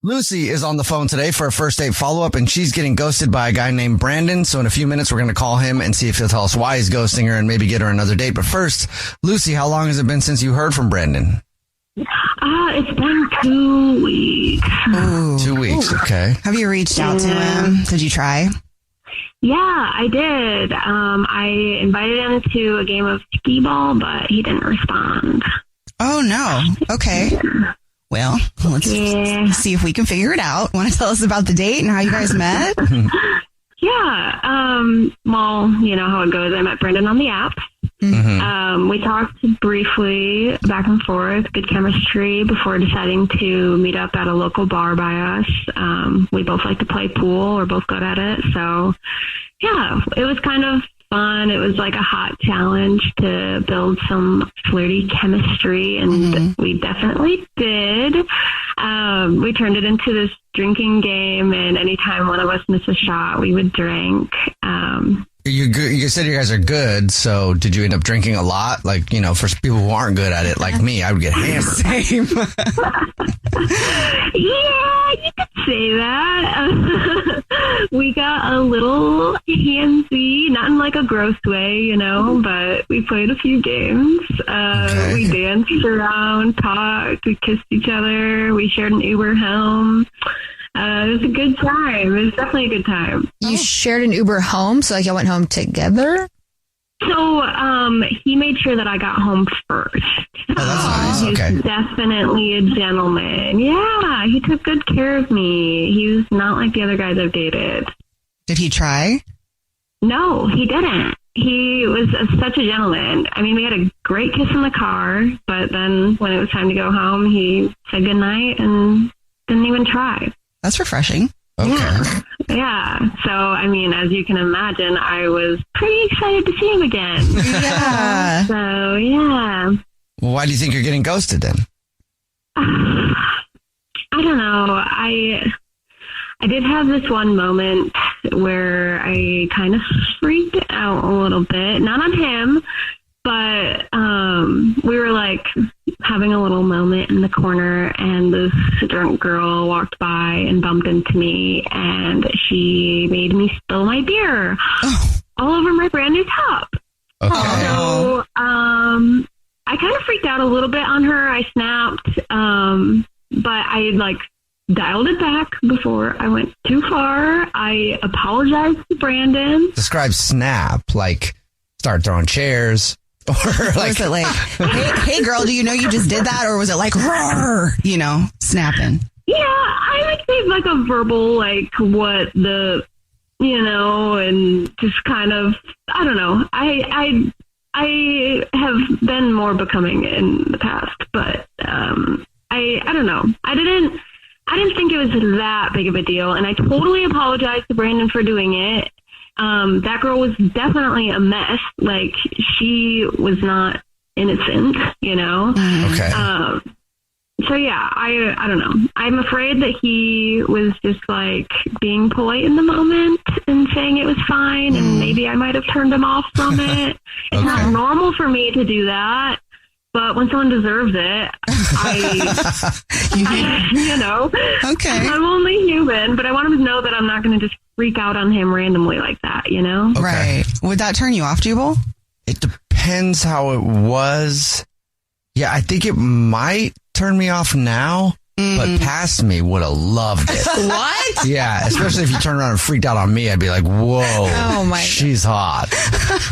Lucy is on the phone today for a first date follow-up, and she's getting ghosted by a guy named Brandon. So in a few minutes, we're going to call him and see if he'll tell us why he's ghosting her and maybe get her another date. But first, Lucy, how long has it been since you heard from Brandon? It's been 2 weeks. Ooh. 2 weeks, okay. Have you reached out to him? Did you try? Yeah, I did. I invited him to a game of skee ball, but he didn't respond. Oh, no. Okay. Well, let's see if we can figure it out. Want to tell us about the date and how you guys met? Yeah. Well, you know how it goes. I met Brendan on the app. Mm-hmm. We talked briefly back and forth, good chemistry before deciding to meet up at a local bar by us. We both like to play pool. We're both good at it. So, yeah, it was kind of fun. It was like a hot challenge to build some flirty chemistry, and we definitely did. We turned it into this drinking game, and anytime one of us missed a shot, we would drink. You said you guys are good, so did you end up drinking a lot? Like, you know, for people who aren't good at it, like me, I would get hammered. Same. Yeah, you could say that. We got a little handsy, not in like a gross way, you know, but we played a few games. Okay. We danced around, talked, we kissed each other, we shared an Uber home. It was a good time. It was definitely a good time. You shared an Uber home, so like y'all went home together? So he made sure that I got home first. Oh, that's nice. Okay. He's definitely a gentleman. Yeah, he took good care of me. He was not like the other guys I've dated. Did he try? No, he didn't. He was such a gentleman. I mean, we had a great kiss in the car, but then when it was time to go home, he said goodnight and didn't even try. That's refreshing. Okay. Yeah. So, I mean, as you can imagine, I was pretty excited to see him again. Yeah. So, yeah. Well, why do you think you're getting ghosted then? I don't know. I did have this one moment where I kind of freaked out a little bit. Not on him, but we were like having a little moment in the corner, and this drunk girl walked by and bumped into me, and she made me spill my beer all over my brand new top. Okay. So I kind of freaked out a little bit on her. I snapped, but I like dialed it back before I went too far. I apologized to Brandon. Describe snap, like start throwing chairs. Or was it like, hey, girl, do you know you just did that? Or was it like, roar, you know, snapping? Yeah, I like gave like a verbal, like what the, you know, and just kind of, I don't know. I have been more becoming in the past, but I don't know. I didn't think it was that big of a deal, and I totally apologized to Brandon for doing it. That girl was definitely a mess. Like, she was not innocent, you know? Okay. So yeah, I don't know. I'm afraid that he was just like being polite in the moment and saying it was fine, and maybe I might have turned him off from it. It's not normal for me to do that, but when someone deserves it, you know, okay. I'm only human, but I want him to know that I'm not going to just freak out on him randomly like that, you know? Okay. Right. Would that turn you off, Jubal? It depends how it was. Yeah, I think it might turn me off now, but past me would have loved it. What? Yeah, especially if you turn around and freaked out on me, I'd be like, whoa, she's hot.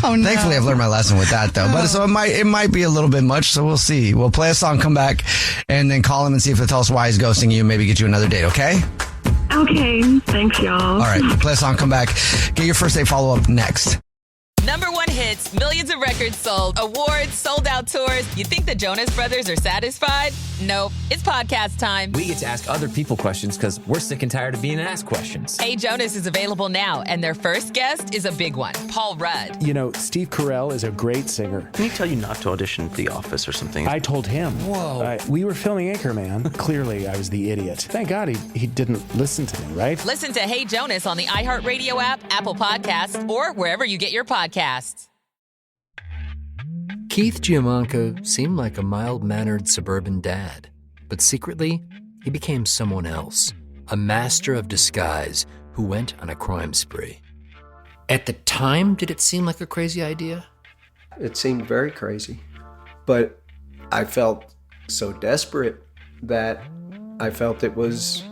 Oh, no. Thankfully, I've learned my lesson with that, though. But so it might be a little bit much, so we'll see. We'll play a song, come back, and then call him and see if he'll tell us why he's ghosting you, maybe get you another date, okay? Okay, thanks, y'all. All right, play a song, come back. Get your first date follow-up next. #1 hits, millions of records sold, awards, sold out tours. You think the Jonas Brothers are satisfied? Nope. It's podcast time. We get to ask other people questions because we're sick and tired of being asked questions. Hey Jonas is available now, and their first guest is a big one, Paul Rudd. You know, Steve Carell is a great singer. Didn't he tell you not to audition for The Office or something? I told him. Whoa. We were filming Anchorman. Clearly, I was the idiot. Thank God he didn't listen to me, right? Listen to Hey Jonas on the iHeartRadio app, Apple Podcasts, or wherever you get your podcasts. Keith Giamanco seemed like a mild-mannered suburban dad, but secretly, he became someone else. a master of disguise who went on a crime spree. At the time, did it seem like a crazy idea? It seemed very crazy, but I felt so desperate that I felt it was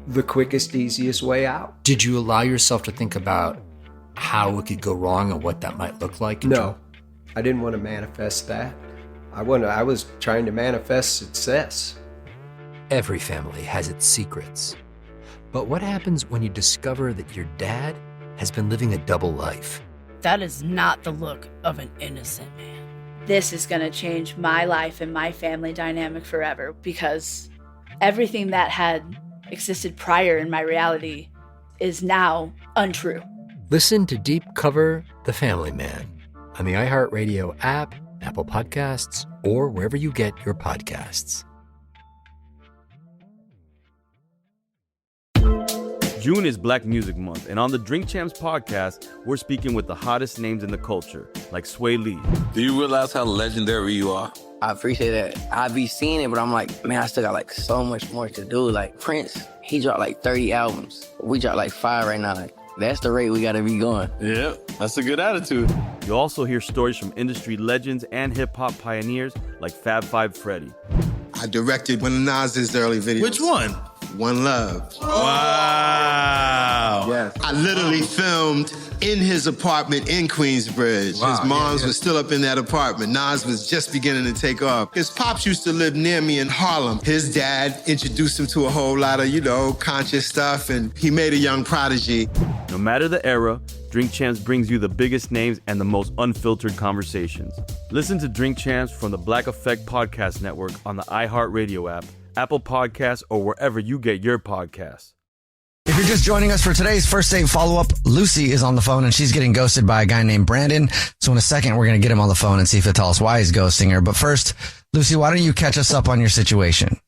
the quickest, easiest way out. Did you allow yourself to think about how it could go wrong and what that might look like? No, I didn't want to manifest that. I was trying to manifest success. Every family has its secrets. But what happens when you discover that your dad has been living a double life? That is not the look of an innocent man. This is going to change my life and my family dynamic forever, because everything that had existed prior in my reality is now untrue. Listen to Deep Cover The Family Man on the iHeartRadio app, Apple Podcasts, or wherever you get your podcasts. June is Black Music Month, and on the Drink Champs podcast, we're speaking with the hottest names in the culture, like Sway Lee. Do you realize how legendary you are? I appreciate that. I be seeing it, but I'm like, man, I still got like so much more to do. Like Prince, he dropped like 30 albums. We dropped like 5 right now. Like, that's the rate we gotta be going. Yep, that's a good attitude. You'll also hear stories from industry legends and hip-hop pioneers like Fab Five Freddy. I directed one of Nas's early videos. Which one? One Love. Wow. Yes. I literally filmed in his apartment in Queensbridge. Wow. His moms was still up in that apartment. Nas was just beginning to take off. His pops used to live near me in Harlem. His dad introduced him to a whole lot of, conscious stuff, and he made a young prodigy. No matter the era, Drink Champs brings you the biggest names and the most unfiltered conversations. Listen to Drink Champs from the Black Effect Podcast Network on the iHeartRadio app, Apple Podcasts, or wherever you get your podcasts. If you're just joining us for today's first date follow-up, Lucy is on the phone and she's getting ghosted by a guy named Brandon. So in a second, we're going to get him on the phone and see if he'll tell us why he's ghosting her. But first, Lucy, why don't you catch us up on your situation?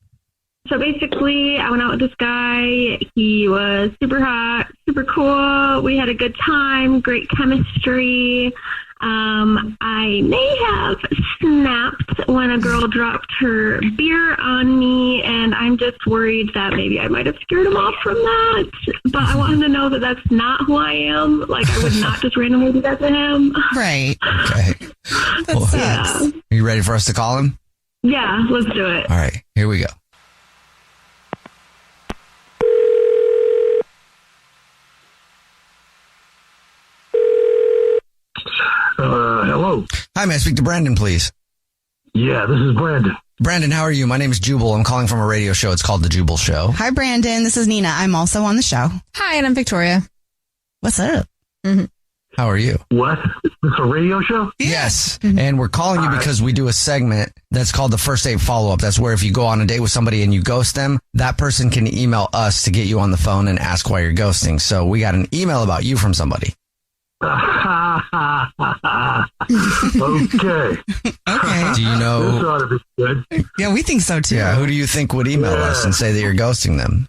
So basically, I went out with this guy. He was super hot, super cool. We had a good time, great chemistry. I may have snapped when a girl dropped her beer on me, and I'm just worried that maybe I might have scared him off from that. But I want him to know that that's not who I am. Like, I would not just randomly do that to him. Right. Okay. That sucks. Yeah. Are you ready for us to call him? Yeah, let's do it. All right, here we go. Hello. Hi, may I speak to Brandon, please? Yeah, this is Brandon. Brandon, how are you? My name is Jubal. I'm calling from a radio show. It's called The Jubal Show. Hi, Brandon. This is Nina. I'm also on the show. Hi, and I'm Victoria. What's up? Mm-hmm. How are you? What? It's a radio show? Yes. And we're calling you because we do a segment that's called the first date follow-up. That's where if you go on a date with somebody and you ghost them, that person can email us to get you on the phone and ask why you're ghosting. So we got an email about you from somebody. Okay. Okay. Do you know? This ought to be good. Yeah, we think so too. Yeah. Who do you think would email us and say that you're ghosting them?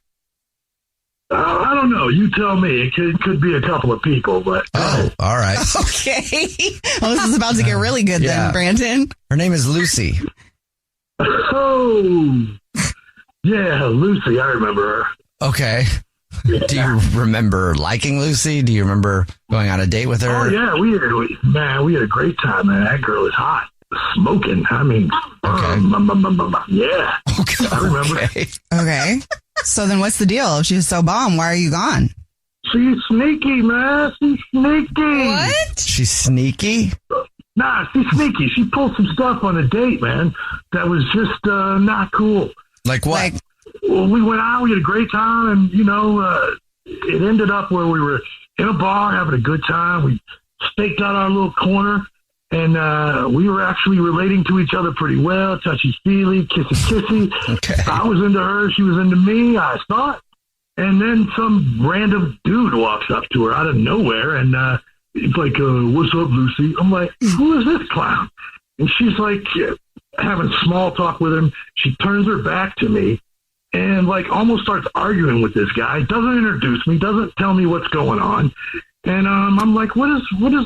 I don't know. You tell me. It could be a couple of people, but. Oh, all right. Okay. Well, this is about to get really good then, Brandon. Her name is Lucy. Oh. Yeah, Lucy. I remember her. Okay. Do you remember liking Lucy? Do you remember going on a date with her? Oh, yeah. We had a great time, man. That girl is hot. Smoking. I mean, yeah. Okay. I remember. Okay. So then what's the deal? If she's so bomb, why are you gone? She's sneaky, man. She's sneaky. What? She's sneaky? Nah, she's sneaky. She pulled some stuff on a date, man, that was just not cool. Like what? Well, we went out, we had a great time, and, it ended up where we were in a bar having a good time. We staked out our little corner, and we were actually relating to each other pretty well, touchy-feely, kissy-kissy. Okay. I was into her, she was into me, I thought. And then some random dude walks up to her out of nowhere, and he's like, what's up, Lucy? I'm like, who is this clown? And she's like having small talk with him. She turns her back to me and like almost starts arguing with this guy, doesn't introduce me, doesn't tell me what's going on. And I'm like, what is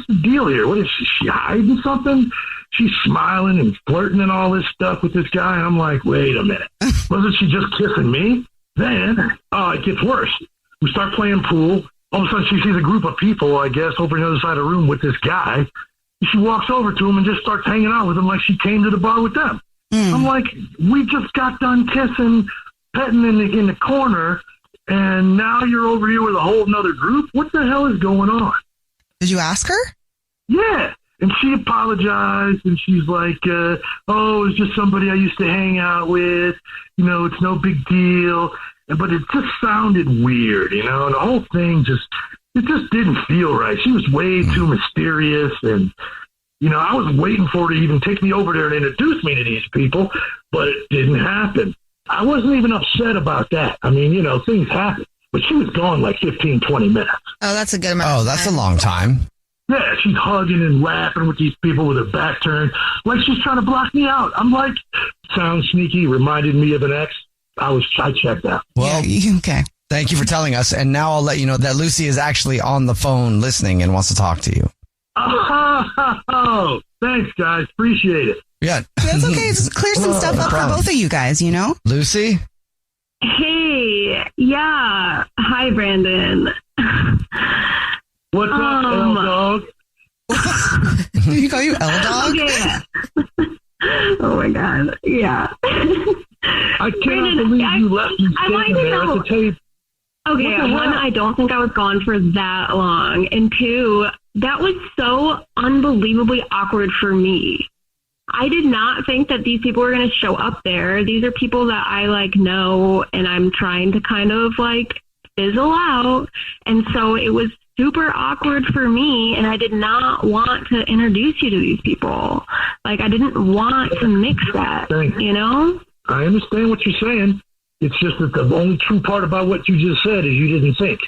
the deal here? What is she hiding something? She's smiling and flirting and all this stuff with this guy. And I'm like, wait a minute. Wasn't she just kissing me? Then, it gets worse. We start playing pool. All of a sudden, she sees a group of people, I guess, over the other side of the room with this guy. She walks over to him and just starts hanging out with him like she came to the bar with them. I'm like, we just got done kissing, petting in the corner, and now you're over here with a whole nother group? What the hell is going on? Did you ask her? Yeah. And she apologized, and she's like, it's just somebody I used to hang out with. You know, it's no big deal. But it just sounded weird, you know, and the whole thing just didn't feel right. She was way too mysterious, and, you know, I was waiting for her to even take me over there and introduce me to these people, but it didn't happen. I wasn't even upset about that. I mean, you know, things happen, but she was gone like 15, 20 minutes. Oh, that's a good amount. Oh, that's a long time. Yeah, she's hugging and laughing with these people with her back turned, like she's trying to block me out. I'm like, sounds sneaky, reminded me of an ex. I checked out. Well, okay. Thank you for telling us. And now I'll let you know that Lucy is actually on the phone listening and wants to talk to you. Oh, thanks, guys. Appreciate it. Yeah. That's okay. Just clear some stuff up for both of you guys, you know? Lucy? Hey, yeah. Hi, Brandon. What's up, L-Dog? Did he call you L-Dog? Okay. Oh, my God. Yeah. I cannot believe you left me standing there at the table. Okay, one, I don't think I was gone for that long. And two, that was so unbelievably awkward for me. I did not think that these people were going to show up there. These are people that I know, and I'm trying to kind of fizzle out. And so it was super awkward for me, and I did not want to introduce you to these people. I didn't want to mix that, you know? I understand what you're saying. It's just that the only true part about what you just said is you didn't think,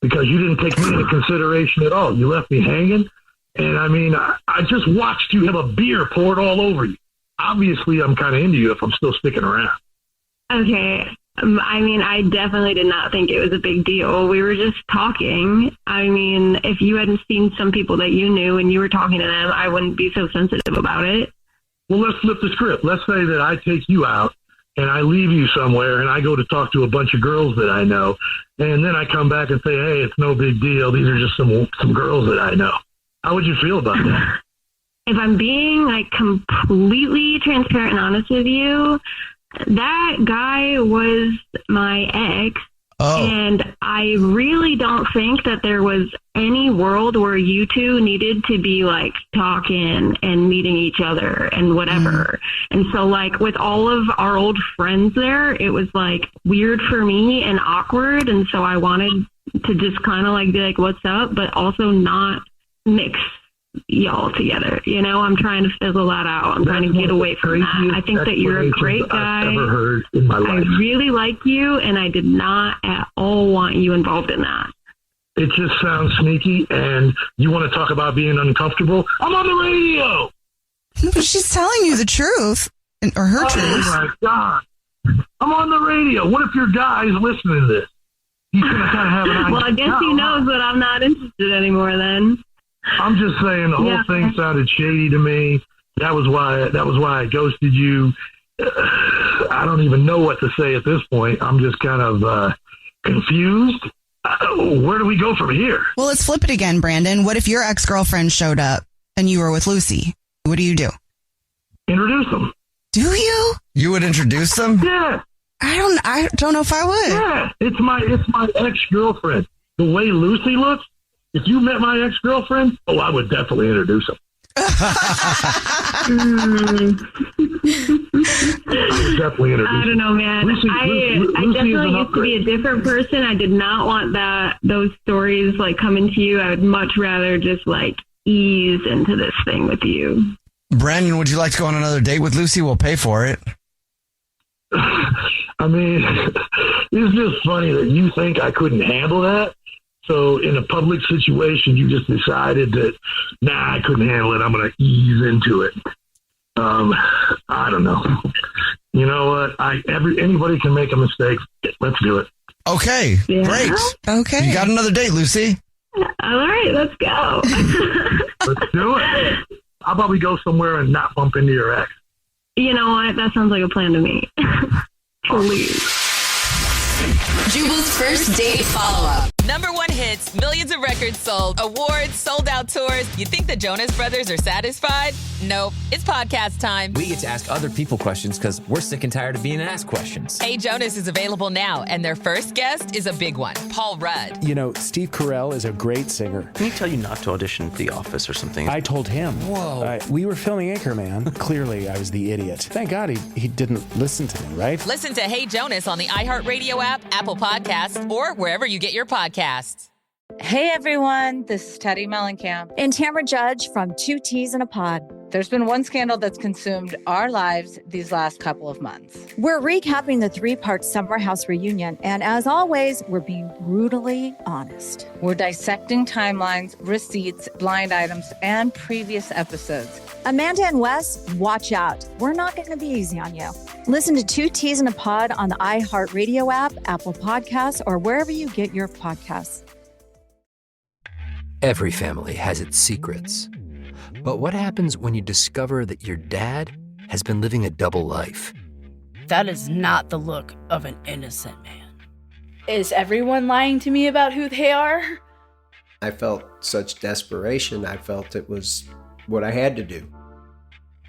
because you didn't take me into consideration at all. You left me hanging. And I mean, I just watched you have a beer poured all over you. Obviously, I'm kind of into you if I'm still sticking around. Okay. I mean, I definitely did not think it was a big deal. We were just talking. I mean, if you hadn't seen some people that you knew and you were talking to them, I wouldn't be so sensitive about it. Well, let's flip the script. Let's say that I take you out and I leave you somewhere and I go to talk to a bunch of girls that I know. And then I come back and say, hey, it's no big deal. These are just some girls that I know. How would you feel about that? If I'm being completely transparent and honest with you, that guy was my ex. Oh. And I really don't think that there was any world where you two needed to be talking and meeting each other and whatever. And so with all of our old friends there, it was weird for me and awkward. And so I wanted to just kind of be what's up, but also not mix y'all together. You know, I'm trying to fizzle that out. I'm trying to get away from that. I think that you're a great guy. I've ever heard in my life. I really like you, and I did not at all want you involved in that. It just sounds sneaky, and you want to talk about being uncomfortable? I'm on the radio! But she's telling you the truth, or her truth. Oh, my God. I'm on the radio. What if your guy is listening to this? He's going to kind of have an idea. Well, I guess he knows that I'm not interested anymore then. I'm just saying the whole thing sounded shady to me. That was why I ghosted you. I don't even know what to say at this point. I'm just kind of confused. Where do we go from here? Well, let's flip it again, Brandon. What if your ex-girlfriend showed up and you were with Lucy? What do you do? Introduce them. Do you? You would introduce them? Yeah. I don't know if I would. Yeah. It's my ex-girlfriend. The way Lucy looks, if you met my ex-girlfriend, I would definitely introduce him. I would definitely introduce him. I don't know, man. Lucy I definitely used to be a different person. I did not want those stories coming to you. I would much rather just ease into this thing with you. Brandon, would you like to go on another date with Lucy? We'll pay for it. I mean, it's just funny that you think I couldn't handle that. So in a public situation, you just decided that, I couldn't handle it. I'm going to ease into it. I don't know. You know what? Anybody can make a mistake. Let's do it. Okay. Yeah. Great. Okay. You got another date, Lucy. All right. Let's go. Let's do it. How about we go somewhere and not bump into your ex? You know what? That sounds like a plan to me. Please. Jubal's first date follow-up. #1 hits, millions of records sold, awards, sold out tours. You think the Jonas Brothers are satisfied? Nope. It's podcast time. We get to ask other people questions because we're sick and tired of being asked questions. Hey Jonas is available now, and their first guest is a big one, Paul Rudd. You know, Steve Carell is a great singer. Can he tell you not to audition for The Office or something? I told him. Whoa. We were filming Anchorman. Clearly, I was the idiot. Thank God he didn't listen to me, right? Listen to Hey Jonas on the iHeartRadio app, Apple Podcasts, or wherever you get your podcasts. Hey everyone, this is Teddy Mellencamp and Tamara Judge from Two Teas in a Pod. There's been one scandal that's consumed our lives these last couple of months. We're recapping the 3-part Summer House reunion, and as always, we're being brutally honest. We're dissecting timelines, receipts, blind items, and previous episodes. Amanda and Wes, watch out. We're not going to be easy on you. Listen to Two Teas in a Pod on the iHeartRadio app, Apple Podcasts, or wherever you get your podcasts. Every family has its secrets. But what happens when you discover that your dad has been living a double life? That is not the look of an innocent man. Is everyone lying to me about who they are? I felt such desperation. I felt it was what I had to do.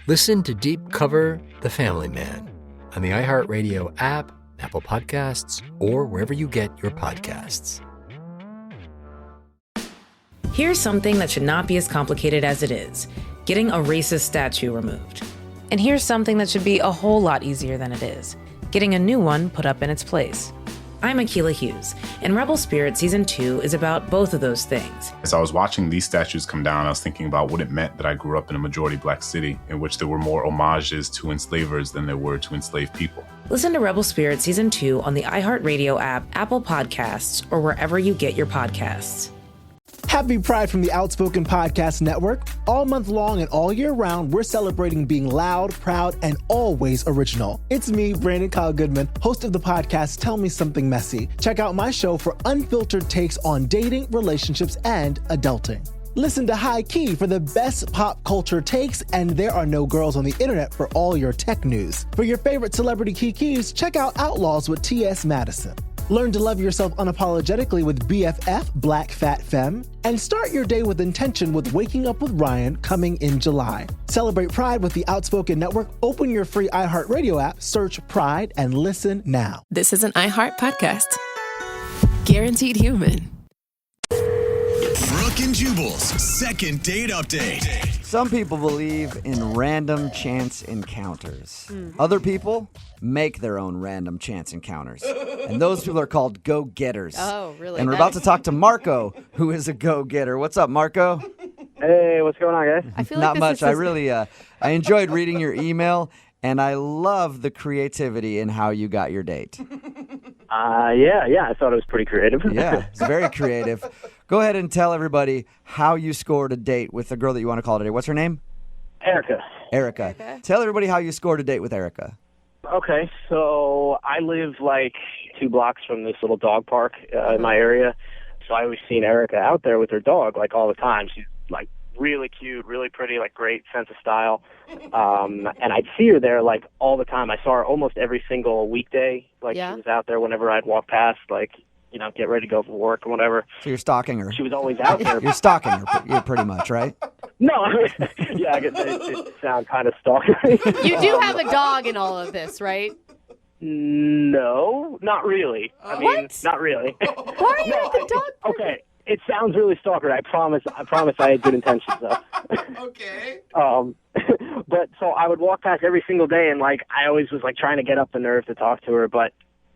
Listen to Deep Cover The Family Man on the iHeartRadio app, Apple Podcasts, or wherever you get your podcasts. Here's something that should not be as complicated as it is: getting a racist statue removed. And here's something that should be a whole lot easier than it is: getting a new one put up in its place. I'm Akilah Hughes, and Rebel Spirit Season 2 is about both of those things. As I was watching these statues come down, I was thinking about what it meant that I grew up in a majority black city in which there were more homages to enslavers than there were to enslaved people. Listen to Rebel Spirit Season 2 on the iHeartRadio app, Apple Podcasts, or wherever you get your podcasts. Happy Pride from the Outspoken Podcast Network. All month long and all year round, we're celebrating being loud, proud, and always original. It's me, Brandon Kyle Goodman, host of the podcast Tell Me Something Messy. Check out my show for unfiltered takes on dating, relationships, and adulting. Listen to High Key for the best pop culture takes, and There Are No Girls on the Internet for all your tech news. For your favorite celebrity kikis, check out Outlaws with T.S. Madison. Learn to love yourself unapologetically with BFF, Black Fat Femme. And start your day with intention with Waking Up with Ryan, coming in July. Celebrate Pride with the Outspoken Network. Open your free iHeartRadio app, search Pride, and listen now. This is an iHeart podcast. Guaranteed human. Brooke and Jubal's second date update. Some people believe in random chance encounters. Other people make their own random chance encounters. And those people are called go-getters. Oh, really? And we're about to talk to Marco, who is a go-getter. What's up, Marco? Hey, what's going on, guys? I feel Not like much. I really, I enjoyed reading your email, and I love the creativity in how you got your date. Yeah, I thought it was pretty creative. Yeah, it's very creative. Go ahead and tell everybody how you scored a date with the girl that you want to call today. What's her name? Erica. Tell everybody how you scored a date with Erica. Okay, so I live like 2 blocks from this little dog park in my area, so I always seen Erica out there with her dog like all the time. She's like really cute, really pretty, like great sense of style. And I'd see her there like all the time. I saw her almost every single weekday. Like she was out there whenever I'd walk past, like, you know, get ready to go for work or whatever. So you're stalking her. She was always out there. You're stalking her, you're pretty much, right? No, yeah, I guess it sounds kind of stalkery. You do have a dog in all of this, right? No, not really. I mean, not really. Why are you at the dog? Okay, it sounds really stalkery. I promise I had good intentions, though. Okay. But so I would walk past every single day, and like I always was like trying to get up the nerve to talk to her, but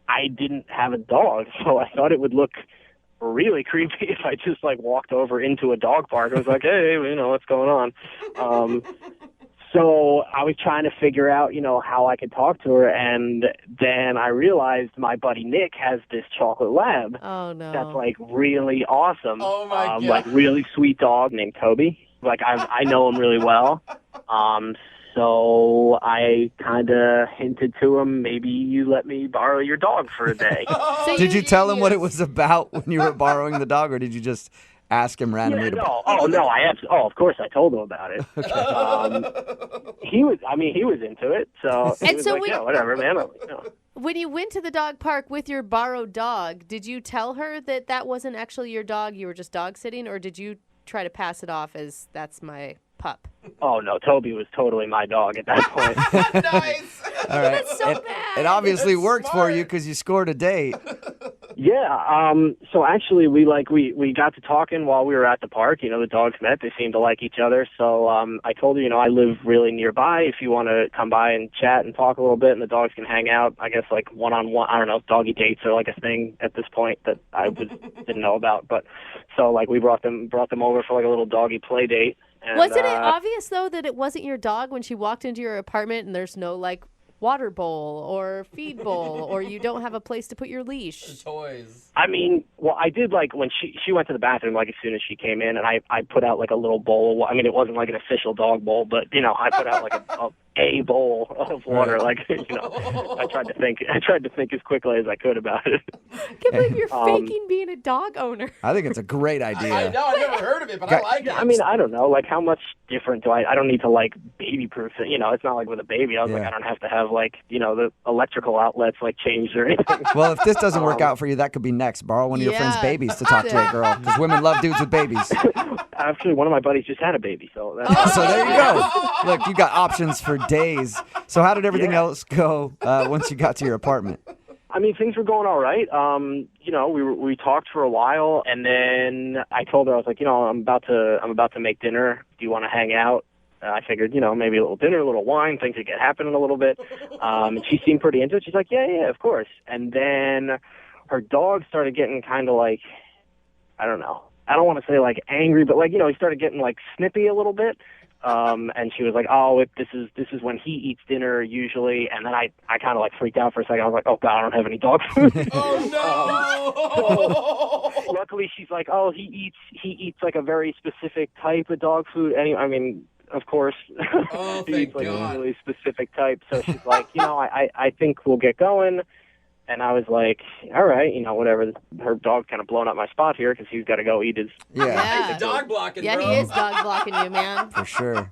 I didn't have a dog, so I thought it would look really creepy if I just like walked over into a dog park. I was like, hey, you know, what's going on? So I was trying to figure out, you know, how I could talk to her, and then I realized my buddy Nick has this chocolate lab. Oh no. That's like really awesome. Oh my God. Like really sweet dog named Toby. Like I know him really well. So I kind of hinted to him, maybe you let me borrow your dog for a day. Did you tell him what it was about when you were borrowing the dog, or did you just ask him randomly? Of course I told him about it. Okay. He was into it, so he was like, yeah, whatever, man. When you went to the dog park with your borrowed dog, did you tell her that that wasn't actually your dog, you were just dog sitting, or did you try to pass it off as that's my pup? Oh, no, Toby was totally my dog at that point. Nice. All right. That's so bad. It obviously worked for you because you scored a date. Yeah, so actually we got to talking while we were at the park. The dogs met. They seemed to like each other. So I told her, I live really nearby. If you want to come by and chat and talk a little bit and the dogs can hang out, I guess like one-on-one, I don't know, doggy dates are like a thing at this point that I didn't know about. But so like we brought them over for like a little doggy play date. And, wasn't it obvious, though, that it wasn't your dog when she walked into your apartment and there's no, like, water bowl or feed bowl or you don't have a place to put your leash? Toys. I mean, well, I did, like, when she went to the bathroom, like, as soon as she came in, and I put out, like, a little bowl. I mean, it wasn't, like, an official dog bowl, but, I put out, like, a bowl of water. Like, I tried to think as quickly as I could about it. I can't believe you're faking being a dog owner. I think it's a great idea. I know, I've never heard of it, but I like it. I mean, I don't know, like, how much different do I don't need to, like, baby-proof it. It's not like with a baby. I was like, I don't have to have, like, the electrical outlets, like, changed or anything. Well, if this doesn't work out for you, that could be next. Borrow one of your friend's babies to talk to a girl, because women love dudes with babies. Actually, one of my buddies just had a baby, so that's... So there you go. Look, you got options for days. So how did everything else go once you got to your apartment? I mean, things were going all right. We talked for a while, and then I told her, I was like, I'm about to make dinner. Do you want to hang out? I figured, maybe a little dinner, a little wine, things would get happening a little bit. And she seemed pretty into it. She's like, yeah, of course. And then her dog started getting kind of like, I don't know. I don't want to say like angry, but like, he started getting like snippy a little bit. And she was like, oh, this is when he eats dinner usually. And then I kind of like freaked out for a second. I was like, oh God, I don't have any dog food. Oh no! So, luckily she's like, oh, he eats like a very specific type of dog food. I mean, of course, he eats like a really specific type. So she's like, I think we'll get going. And I was like, all right, whatever. Her dog's kind of blowing up my spot here because he's got to go eat his... Yeah. Dog blocking, bro. He is dog blocking you, man. For sure.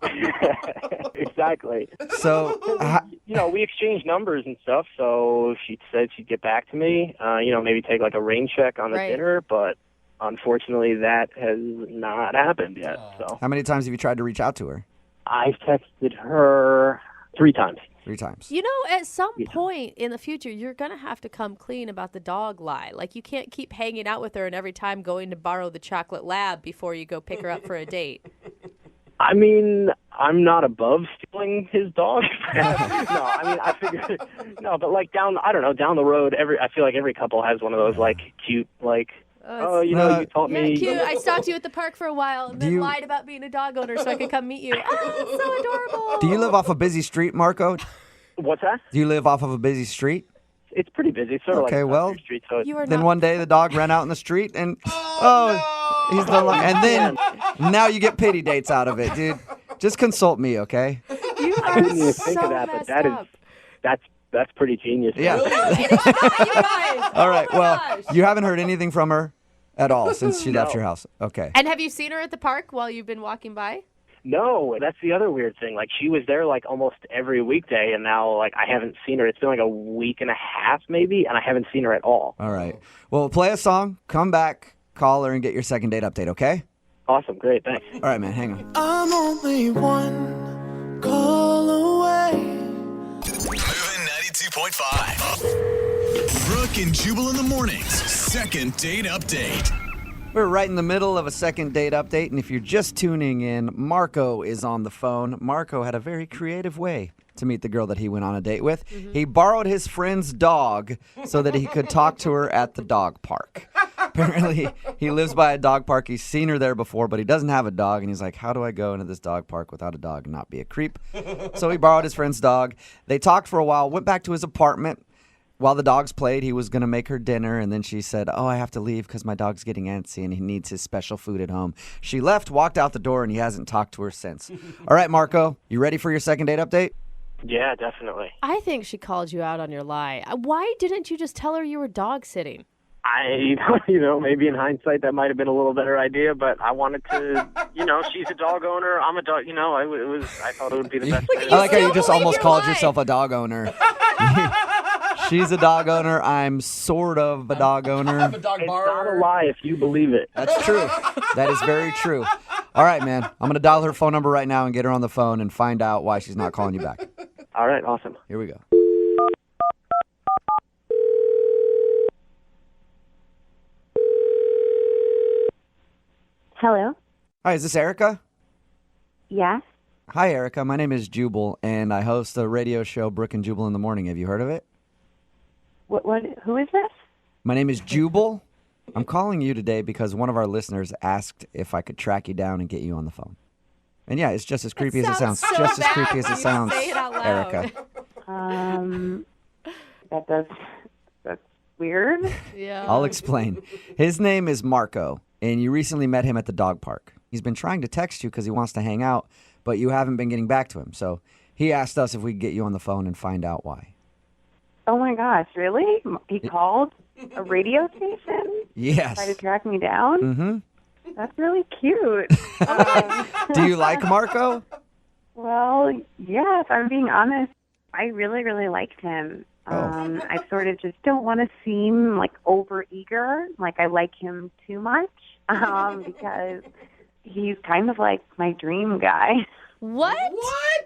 Exactly. So, we exchanged numbers and stuff, so she said she'd get back to me, maybe take like a rain check on the dinner, but unfortunately that has not happened yet. So. How many times have you tried to reach out to her? I've texted her 3 times. 3 times. At some point in the future, you're going to have to come clean about the dog lie. Like, you can't keep hanging out with her and every time going to borrow the chocolate lab before you go pick her up for a date. I mean, I'm not above stealing his dog. I figured, but like down the road, I feel like every couple has one of those like cute, like, you taught me. Cute. I stalked you at the park for a while and then lied about being a dog owner so I could come meet you. Oh, it's so adorable. Do you live off a busy street, Marco? What's that? Do you live off of a busy street? It's pretty busy. It's sort of like street. So then one day the dog ran out in the street and he's no longer. And then now you get pity dates out of it, dude. Just consult me, okay? You I didn't even think of that, but that's pretty genius. Yeah. All right. Well, you haven't heard anything from her at all since she left your house. Okay. And have you seen her at the park while you've been walking by? No, that's the other weird thing. Like, she was there like almost every weekday, and now like I haven't seen her. It's been like a week and a half maybe, and I haven't seen her at all. All right. Well, play a song, come back, call her, and get your second date update, okay? Awesome. Great. Thanks. All right, man. Hang on. I'm only one call away. Moving 92.5. Brooke and Jubal in the mornings. Second date update. We're right in the middle of a second date update, and if you're just tuning in, Marco is on the phone. Marco had a very creative way to meet the girl that he went on a date with. Mm-hmm. He borrowed his friend's dog so that he could talk to her at the dog park. Apparently, he lives by a dog park. He's seen her there before, but he doesn't have a dog, and he's like, how do I go into this dog park without a dog and not be a creep? So he borrowed his friend's dog. They talked for a while, went back to his apartment. While the dogs played, he was going to make her dinner, and then she said, I have to leave because my dog's getting antsy and he needs his special food at home. She left, walked out the door, and he hasn't talked to her since. All right, Marco, you ready for your second date update? Yeah, definitely. I think she called you out on your lie. Why didn't you just tell her you were dog sitting? Maybe in hindsight that might have been a little better idea, but I wanted to, she's a dog owner, I'm a dog, I thought it would be the best. I like how you just almost called yourself a dog owner. She's a dog owner. I'm sort of a dog owner. I'm a dog It's borrower. not a lie if you believe it. That's true. That is very true. All right, man. I'm going to dial her phone number right now and get her on the phone and find out why she's not calling you back. All right, awesome. Here we go. Hello. Hi, is this Erica? Yes. Hi, Erica. My name is Jubal, and I host a radio show, Brooke and Jubal in the Morning. Have you heard of it? What? Who is this? My name is Jubal. I'm calling you today because one of our listeners asked if I could track you down and get you on the phone. And yeah, it's just as creepy as it sounds. so Just as bad creepy as when it you sounds, say it out loud. Erica. That's weird. Yeah. I'll explain. His name is Marco, and you recently met him at the dog park. He's been trying to text you because he wants to hang out, but you haven't been getting back to him. So he asked us if we could get you on the phone and find out why. Oh my gosh, really? He called a radio station? Yes. Tried to track me down? Mm-hmm. That's really cute. Do you like Marco? Well, yes, I'm being honest. I really, really liked him. I sort of just don't want to seem like overeager, like I like him too much, because he's kind of like my dream guy. What?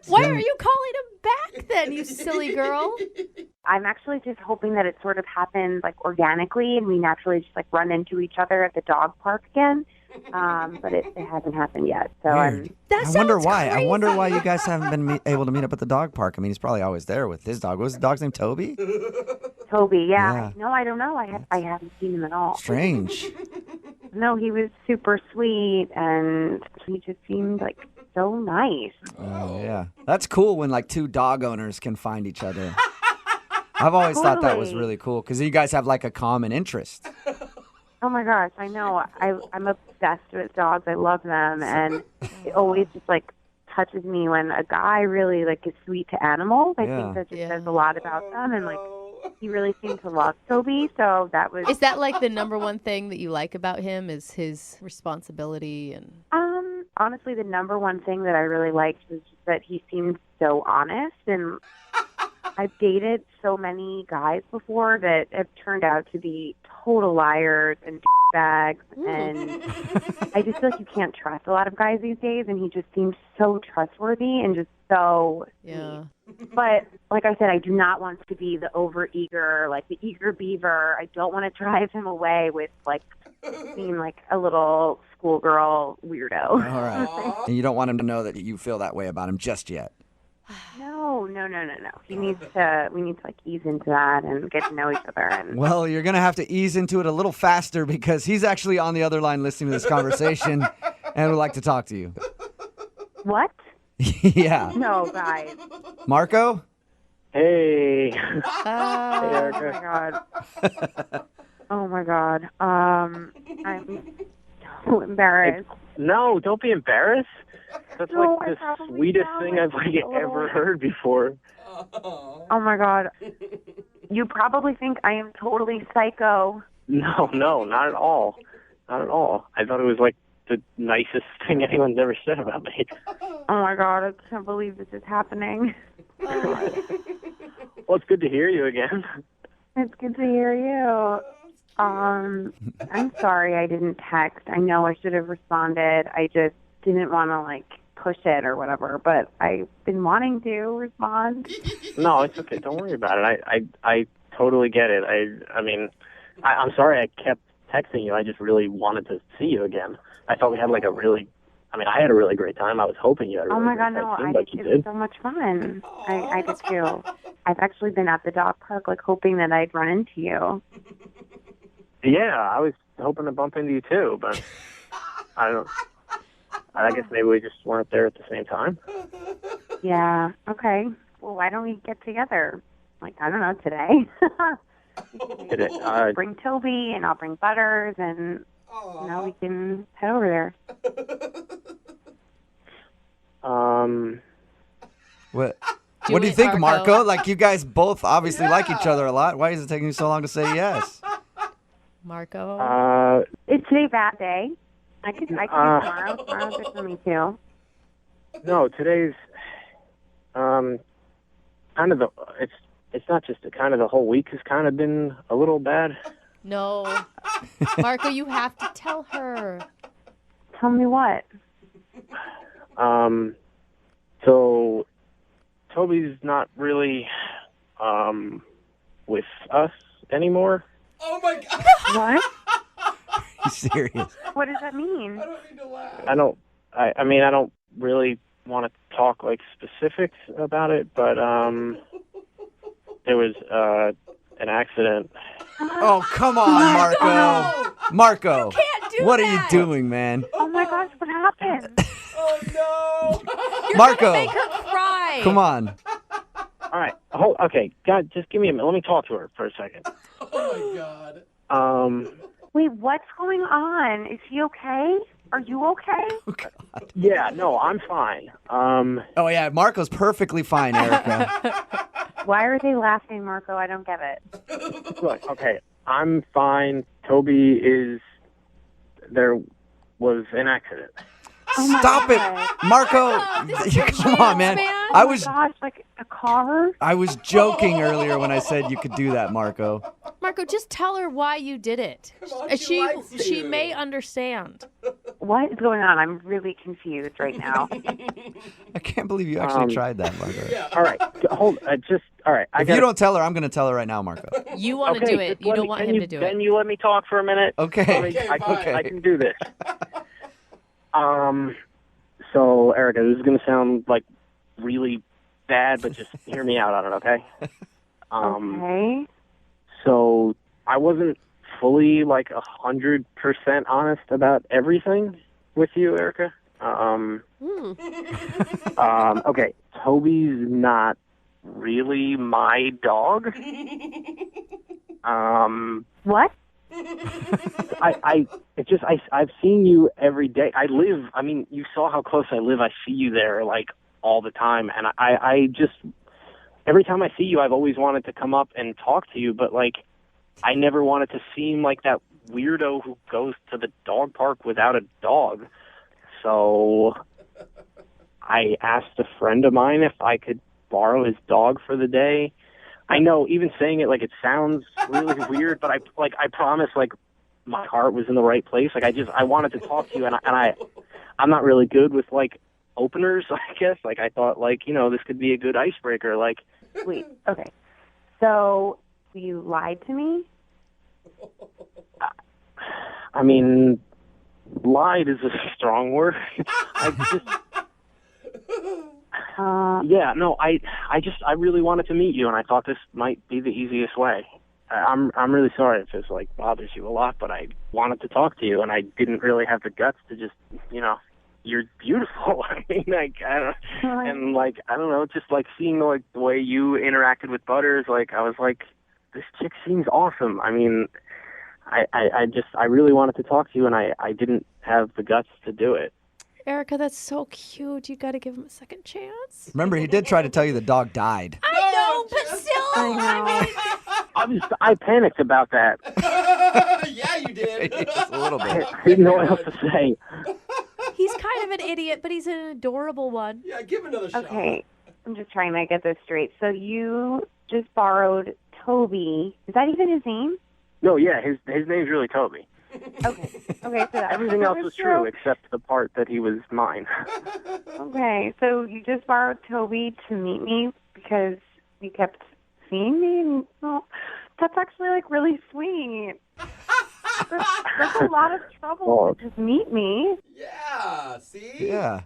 Why are you calling him back then, you silly girl? I'm actually just hoping that it sort of happens like organically and we naturally just like run into each other at the dog park again. But it hasn't happened yet. So I wonder why. I wonder why you guys haven't been able to meet up at the dog park. I mean, he's probably always there with his dog. What was the dog's name? Toby? Toby, yeah. Yeah. No, I don't know. I haven't seen him at all. Strange. No, he was super sweet and he just seemed like so nice. Oh, yeah. That's cool when like two dog owners can find each other. I've always thought that was Totally. really cool because you guys have like a common interest. Oh my gosh, I know. I'm obsessed with dogs. I love them, and it always just like touches me when a guy really like is sweet to animals. I think that just says a lot about them, and like he really seemed to love Toby. So that was. Is that like the number one thing that you like about him? Is his responsibility and? Honestly, the number one thing that I really liked was just that he seemed so honest, and I've dated so many guys before that have turned out to be total liars and bags, and I just feel like you can't trust a lot of guys these days, and he just seemed so trustworthy and just so sweet. But like I said, I do not want to be the overeager, like the eager beaver. I don't want to drive him away with like being like a little schoolgirl weirdo. All right. And you don't want him to know that you feel that way about him just yet. No. We need to like ease into that and get to know each other. And Well, you're going to have to ease into it a little faster because he's actually on the other line listening to this conversation and would like to talk to you. What? Yeah. No, guys. Marco? Hey. Hey, Erica. Oh my god. I'm so embarrassed. No, don't be embarrassed. That's No, like I the probably sweetest sound thing like I've like a little- ever heard before. Oh my god. You probably think I am totally psycho. No, not at all. Not at all. I thought it was like the nicest thing anyone's ever said about me. Oh my god, I can't believe this is happening. Well, it's good to hear you again. It's good to hear you. I'm sorry I didn't text. I know I should have responded. I just didn't want to like push it or whatever, but I've been wanting to respond. No, it's okay. Don't worry about it. I totally get it. I'm sorry I kept texting you. I just really wanted to see you again. I thought we had like I had a really great time. I was hoping you had a really Oh my great god, no, time, I but did. you It was did. so much fun. I did too. I've actually been at the dog park like hoping that I'd run into you. Yeah, I was hoping to bump into you too, but I guess maybe we just weren't there at the same time. Yeah, okay. Well, why don't we get together? Like, I don't know, today? Bring Toby and I'll bring Butters and, we can head over there. What? Do What do you it, think, Marco. Marco? Like, you guys both obviously like each other a lot. Why is it taking you so long to say yes? Marco? It's today bad day. I could do tomorrow. Tomorrow's good for me, too. No, today's kind of it's it's not just kind of the whole week has kind of been a little bad. No. Marco, you have to tell her. Tell me what? So Toby's not really with us anymore. Oh my God. What? Are you serious? What does that mean? I don't need to laugh. I mean, I don't really want to talk like specifics about it, but there was an accident. Oh, come on, Marco. Marco. You can't do what that. are you doing, man? Oh my gosh, what happened? Oh no. You're Marco. gonna make her cry. Come on. All right. Okay. God, just give me a minute. Let me talk to her for a second. Oh my God. Wait, what's going on? Is he okay? Are you okay? Yeah, no, I'm fine. Oh, yeah, Marco's perfectly fine, Erica. Why are they laughing, Marco? I don't get it. Look, okay, I'm fine. Toby is... There was an accident. Oh Stop it, Marco. Come on, man. I was Gosh, like a car? I was joking earlier when I said you could do that, Marco. Marco, just tell her why you did it. She may understand. What is going on? I'm really confused right now. I can't believe you actually tried that, Marco. All right, hold. All right. If you don't tell her, I'm going to tell her right now, Marco. You want to do it. You don't want him to do Can it. you let me talk for a minute? Okay. I can do this. So, Erica, this is going to sound like really bad, but just hear me out on it, okay? Okay. So, I wasn't fully, 100% honest about everything with you, Erica. Okay, Toby's not really my dog. What? I've seen you every day. You saw how close I live. I see you there all the time, and I just every time I see you, I've always wanted to come up and talk to you, but I never wanted to seem like that weirdo who goes to the dog park without a dog. So I asked a friend of mine if I could borrow his dog for the day. I know, even saying it it sounds really weird, but I promise my heart was in the right place. I wanted to talk to you, and I'm not really good with openers, I guess. I thought this could be a good icebreaker. Wait, okay. So you lied to me? I mean, lied is a strong word. I really wanted to meet you, and I thought this might be the easiest way. I'm really sorry if this bothers you a lot, but I wanted to talk to you, and I didn't really have the guts to just, you're beautiful. I mean, I don't know, just seeing the way you interacted with Butters, I was this chick seems awesome. I mean, I really wanted to talk to you, and I didn't have the guts to do it. Erica, that's so cute. You got to give him a second chance. Remember, he did try to tell you the dog died. I know, but still, I panicked about that. Yeah, you did. Just a little bit. I didn't know what else to say. He's kind of an idiot, but he's an adorable one. Yeah, give him another shot. Okay, I'm just trying to get this straight. So you just borrowed Toby. Is that even his name? No, yeah, his name's really Toby. Okay, so that everything else was true except the part that he was mine. Okay, so you just borrowed Toby to meet me because you kept seeing me? Well, that's actually really sweet. That's a lot of trouble to just meet me. Yeah, see? Yeah.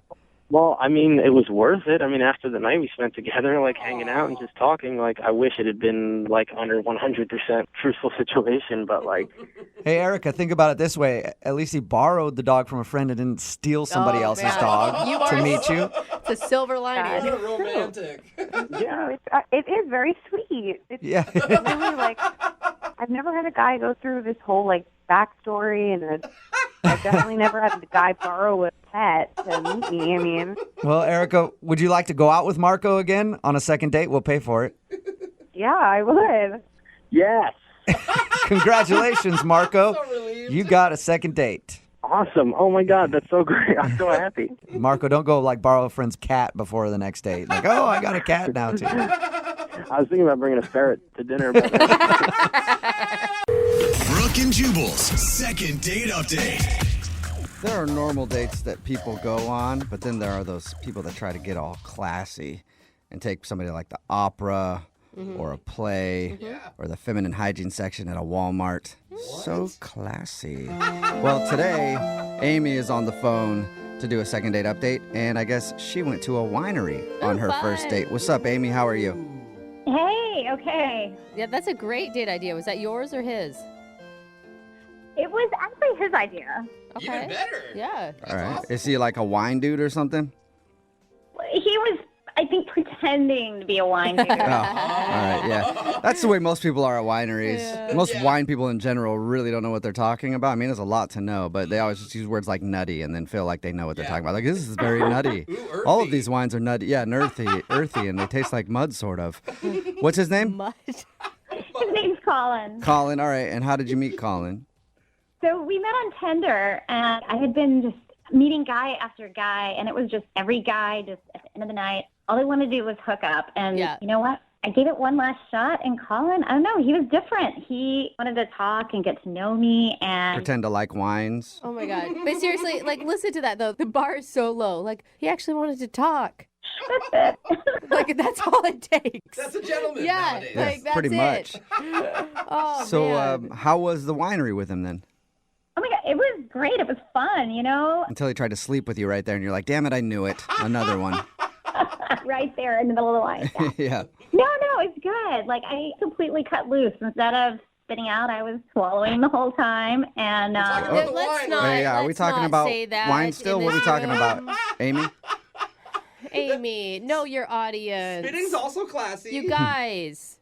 Well, I mean, it was worth it. I mean, after the night we spent together, hanging out and just talking, I wish it had been, under 100% truthful situation, but, Hey, Erica, think about it this way. At least he borrowed the dog from a friend and didn't steal somebody else's dog to meet you. It's a silver lining. What a romantic. Yeah, it is very sweet. It's Yeah. really, I've never had a guy go through this whole, backstory, and I've definitely never had a guy borrow a pet to meet me. I mean, Well, Erica, would you like to go out with Marco again on a second date? We'll pay for it. yeah, I would. yes. Congratulations, Marco. So relieved. You got a second date. Awesome. Oh, my God, that's so great. I'm so happy. Marco, don't go borrow a friend's cat before the next date. Oh, I got a cat now, too. I was thinking about bringing a ferret to dinner. But Brooke and Jubal's second date update. There are normal dates that people go on, but then there are those people that try to get all classy and take somebody like the opera or a play or the feminine hygiene section at a Walmart. So classy. Well, today, Amy is on the phone to do a second date update, and I guess she went to a winery on her first date. What's up, Amy? How are you? Hey, okay. Yeah, that's a great date idea. Was that yours or his? It was actually his idea. Okay. Even better. Yeah. All right. Is he like a wine dude or something? He was, I think, pretending to be a wine dude. Oh, all right, yeah. That's the way most people are at wineries. Yeah. Most wine people in general really don't know what they're talking about. I mean, there's a lot to know, but they always just use words like nutty and then feel like they know what they're talking about. Like, this is very nutty. All of these wines are nutty. Yeah, and earthy, and they taste like mud, sort of. What's his name? Mud. His name's Colin. Colin. All right, and how did you meet Colin? So we met on Tinder, and I had been just meeting guy after guy, and it was just every guy just at the end of the night, all they wanted to do was hook up. And you know what? I gave it one last shot, and Colin, I don't know, he was different. He wanted to talk and get to know me and Pretend to like wines. Oh, my God. But seriously, like, listen to that, though. The bar is so low. Like, he actually wanted to talk. That's it. Like, that's all it takes. That's a gentleman Yeah, nowadays. like, that's pretty much. Oh, So, man. how was the winery with him then? Oh, my God, it was great. It was fun, you know, Until he tried to sleep with you right there, and you're like, damn it, I knew it. Another one. right there in the middle of the wine. Yeah. No, it's good. Like, I completely cut loose. Instead of spitting out, I was swallowing the whole time. And let's not. Hey, are we let's talking not about say that wine still? in What are we this talking room. about? Amy? Amy, know your audience. Spitting's also classy. You guys.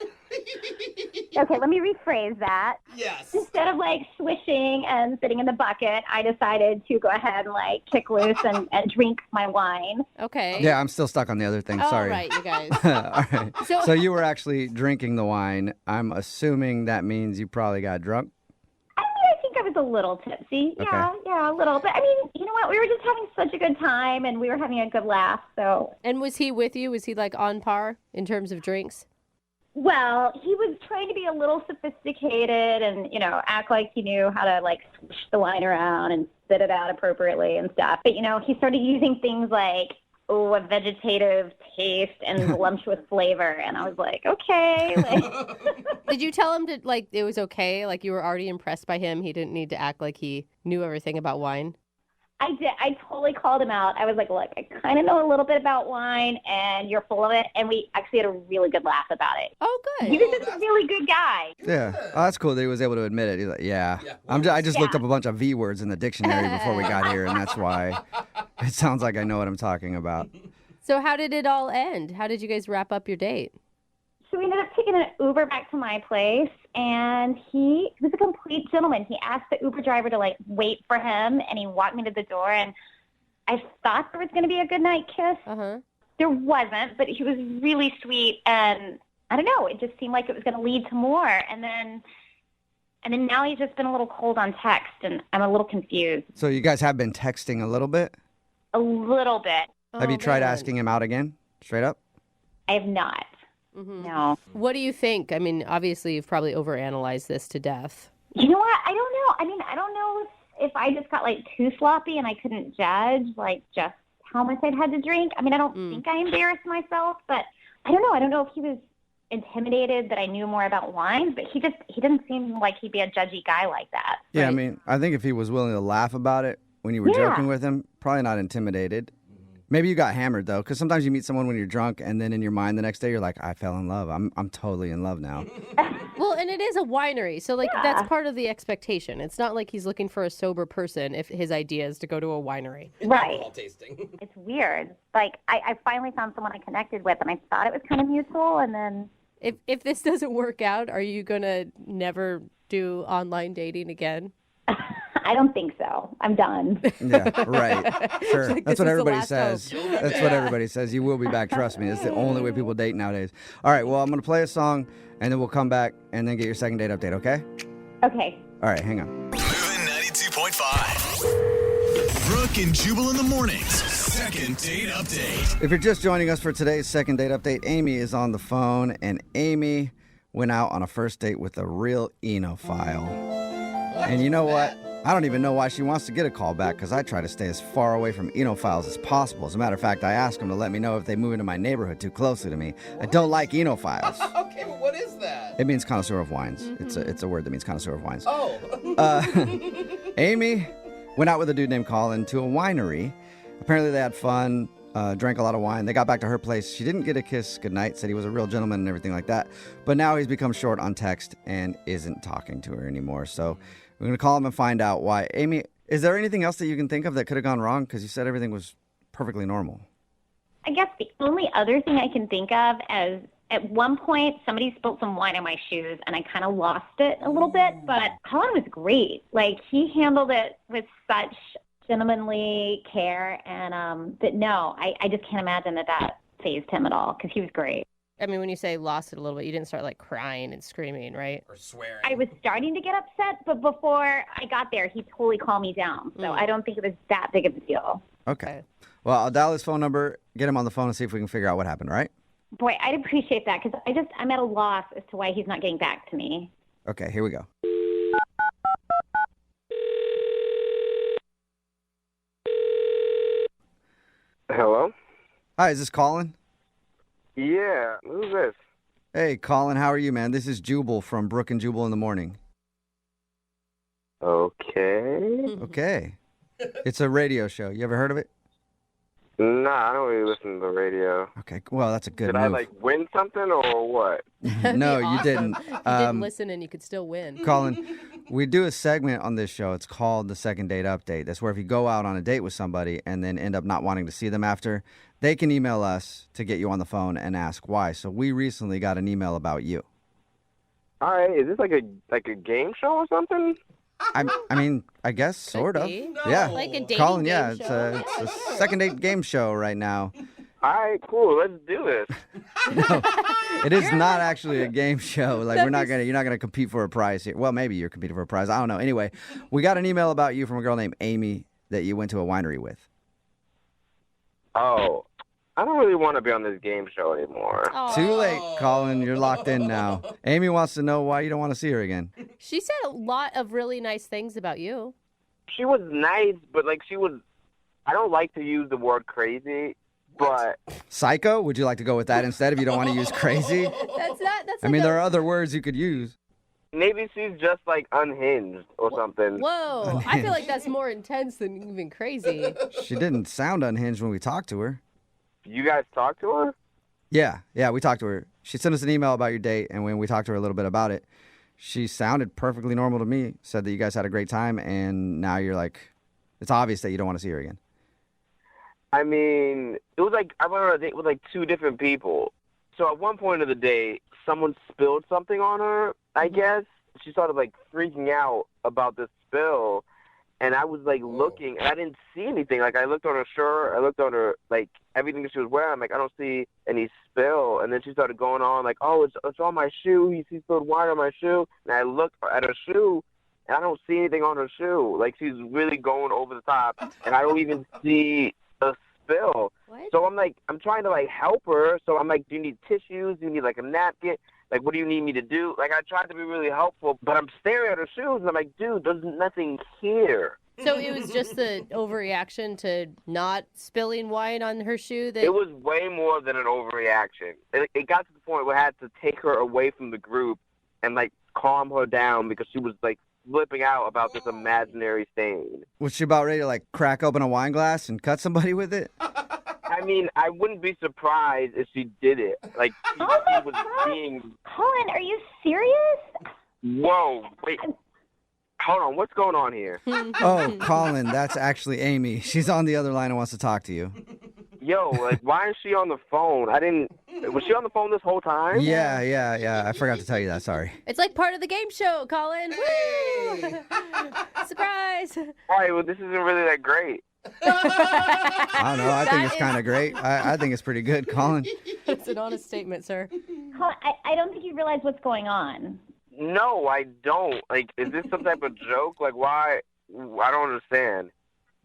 Okay, let me rephrase that. Yes. Instead of like swishing and sitting in the bucket, I decided to go ahead and like kick loose and drink my wine. Okay. Yeah, I'm still stuck on the other thing. Sorry. All right, you guys. All right. So- So you were actually drinking the wine. I'm assuming that means you probably got drunk. I think I was a little tipsy. Yeah, a little. But I mean, you know what? We were just having such a good time and we were having a good laugh. So. And was he with you? Was he like on par in terms of drinks? Well, he was trying to be a little sophisticated and, you know, act like he knew how to, like, swish the wine around and spit it out appropriately and stuff. But, you know, he started using things like, a vegetative taste and voluptuous flavor. And I was like, okay. Like, Did you tell him that, like, it was okay? Like, you were already impressed by him? He didn't need to act like he knew everything about wine? I did. I totally called him out. I was like, look, I kind of know a little bit about wine, and you're full of it. And we actually had a really good laugh about it. Oh, good. He was just a really good guy. Yeah. Oh, that's cool that he was able to admit it. He's like, yeah. I just looked up a bunch of V words in the dictionary before we got here, and that's why it sounds like I know what I'm talking about. So how did it all end? How did you guys wrap up your date? So we ended up taking an Uber back to my place, and he was a complete gentleman. He asked the Uber driver to, like, wait for him, and he walked me to the door, and I thought there was going to be a goodnight kiss. Uh-huh. There wasn't, but he was really sweet, and I don't know, it just seemed like it was going to lead to more. And then now he's just been a little cold on text, and I'm a little confused. So you guys have been texting a little bit? A little bit. Have you tried asking him out again? Straight up? I have not. No. What do you think? I mean, obviously, you've probably overanalyzed this to death. You know what? I don't know. I mean, I don't know if I just got, like, too sloppy and I couldn't judge, like, just how much I'd had to drink. I mean, I don't think I embarrassed myself, but I don't know. I don't know if he was intimidated that I knew more about wine, but he didn't seem like he'd be a judgy guy like that. Yeah, I mean, I think if he was willing to laugh about it when you were joking with him, probably not intimidated. Maybe you got hammered, though, because sometimes you meet someone when you're drunk, and then in your mind the next day, you're like, I fell in love. I'm totally in love now. Well, and it is a winery, so, like, that's part of the expectation. It's not like he's looking for a sober person if his idea is to go to a winery. Right. It's weird. Like, I finally found someone I connected with, and I thought it was kind of mutual, and then... If this doesn't work out, are you going to never do online dating again? I don't think so. I'm done. Yeah, right. Sure. Like, That's this what is the everybody last says. hope. That's what everybody says. You will be back. Trust me. It's the only way people date nowadays. All right. Well, I'm going to play a song, and then we'll come back and then get your second date update, okay? Okay. All right. Hang on. Moving 92.5. Brooke Brooke and Jubal in the mornings. Second date update. If you're just joining us for today's second date update, Amy is on the phone, and Amy went out on a first date with a real enophile. And you know what? I don't even know why she wants to get a call back, because I try to stay as far away from enophiles as possible. As a matter of fact, I ask them to let me know if they move into my neighborhood too closely to me. I don't like enophiles. Okay, but what is that? It means connoisseur of wines. It's a word that means connoisseur of wines. Oh. Amy went out with a dude named Colin to a winery. Apparently they had fun, drank a lot of wine. They got back to her place. She didn't get a kiss goodnight, said he was a real gentleman and everything like that. But now he's become short on text and isn't talking to her anymore. So we're going to call him and find out why. Amy, is there anything else that you can think of that could have gone wrong? Because you said everything was perfectly normal. I guess the only other thing I can think of is at one point somebody spilled some wine on my shoes and I kind of lost it a little bit, but Colin was great. Like, he handled it with such gentlemanly care, and but no, I just can't imagine that fazed him at all, because he was great. I mean, when you say lost it a little bit, you didn't start like crying and screaming, right? Or swearing. I was starting to get upset, but before I got there, he totally calmed me down. So I don't think it was that big of a deal. Okay. Well, I'll dial his phone number, get him on the phone, and see if we can figure out what happened, all right? Boy, I'd appreciate that, because I'm at a loss as to why he's not getting back to me. Okay, here we go. Hello? Hi, is this Colin? Yeah, who's this? Hey, Colin, how are you, man? This is Jubal from Brooke and Jubal in the morning. Okay. Okay. It's a radio show. You ever heard of it? Nah, I don't really listen to the radio. Okay, well, that's a good Did move. I, like, win something or what? No, you didn't. You didn't listen and you could still win. Colin, we do a segment on this show. It's called the Second Date Update. That's where if you go out on a date with somebody and then end up not wanting to see them after, they can email us to get you on the phone and ask why. So we recently got an email about you. All right, is this like a game show or something? I mean, I guess sort of. be. Yeah. Like a dating Colin, game yeah, it's show. a second date game show right now. All right, cool. Let's do this. It is not actually a game show. Like, you're not gonna compete for a prize here. Well, maybe you're competing for a prize. I don't know. Anyway, we got an email about you from a girl named Amy that you went to a winery with. Oh, I don't really want to be on this game show anymore. Too late, Colin. You're locked in now. Amy wants to know why you don't want to see her again. She said a lot of really nice things about you. She was nice, but, like, I don't like to use the word crazy, but... Psycho? Would you like to go with that instead if you don't want to use crazy? That's I mean, there are other words you could use. Maybe she's just, like, unhinged or something. Whoa, I feel like that's more intense than even crazy. She didn't sound unhinged when we talked to her. You guys talked to her? Yeah, we talked to her. She sent us an email about your date, and when we talked to her a little bit about it, she sounded perfectly normal to me, said that you guys had a great time, and now you're like, it's obvious that you don't want to see her again. I mean, it was like I went on a date with like two different people. So at one point of the day, someone spilled something on her, I guess. She started like freaking out about this spill. And I was like looking, and I didn't see anything. Like, I looked on her shirt, I looked on her, like, everything that she was wearing. I'm like, I don't see any spill. And then she started going on, like, oh, it's on my shoe. He spilled wine on my shoe. And I looked at her shoe, and I don't see anything on her shoe. Like, she's really going over the top, and I don't even see a spill. What? So I'm like, I'm trying to, like, help her. So I'm like, do you need tissues? Do you need, like, a napkin? Like, what do you need me to do? Like, I tried to be really helpful, but I'm staring at her shoes, and I'm like, dude, there's nothing here. So it was just the overreaction to not spilling wine on her shoe? That... It was way more than an overreaction. It got to the point where I had to take her away from the group and, like, calm her down because she was, like, flipping out about this imaginary stain. Was she about ready to, like, crack open a wine glass and cut somebody with it? I mean, I wouldn't be surprised if she did it. Like, she was being... Colin, are you serious? Whoa, wait. Hold on, what's going on here? Oh, Colin, that's actually Amy. She's on the other line and wants to talk to you. Yo, like, why is she on the phone? Was she on the phone this whole time? Yeah. I forgot to tell you that, sorry. It's like part of the game show, Colin. Woo! Surprise! All right, well, this isn't really that great. I don't know. I think it's kind of great. I think it's pretty good, Colin. It's an honest statement, sir. Colin, I don't think you realize what's going on. No, I don't. Like, is this some type of joke? Like, why? I don't understand.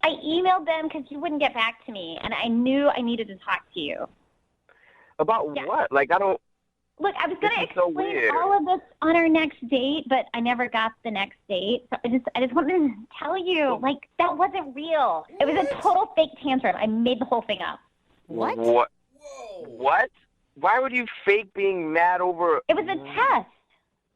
I emailed them because you wouldn't get back to me, and I knew I needed to talk to you. About what? Like, I don't... Look, I was going to This is so explain weird. all of this on our next date, but I never got the next date. So I just wanted to tell you, like, that wasn't real. It was a total fake tantrum. I made the whole thing up. What? What? Why would you fake being mad over... It was a test.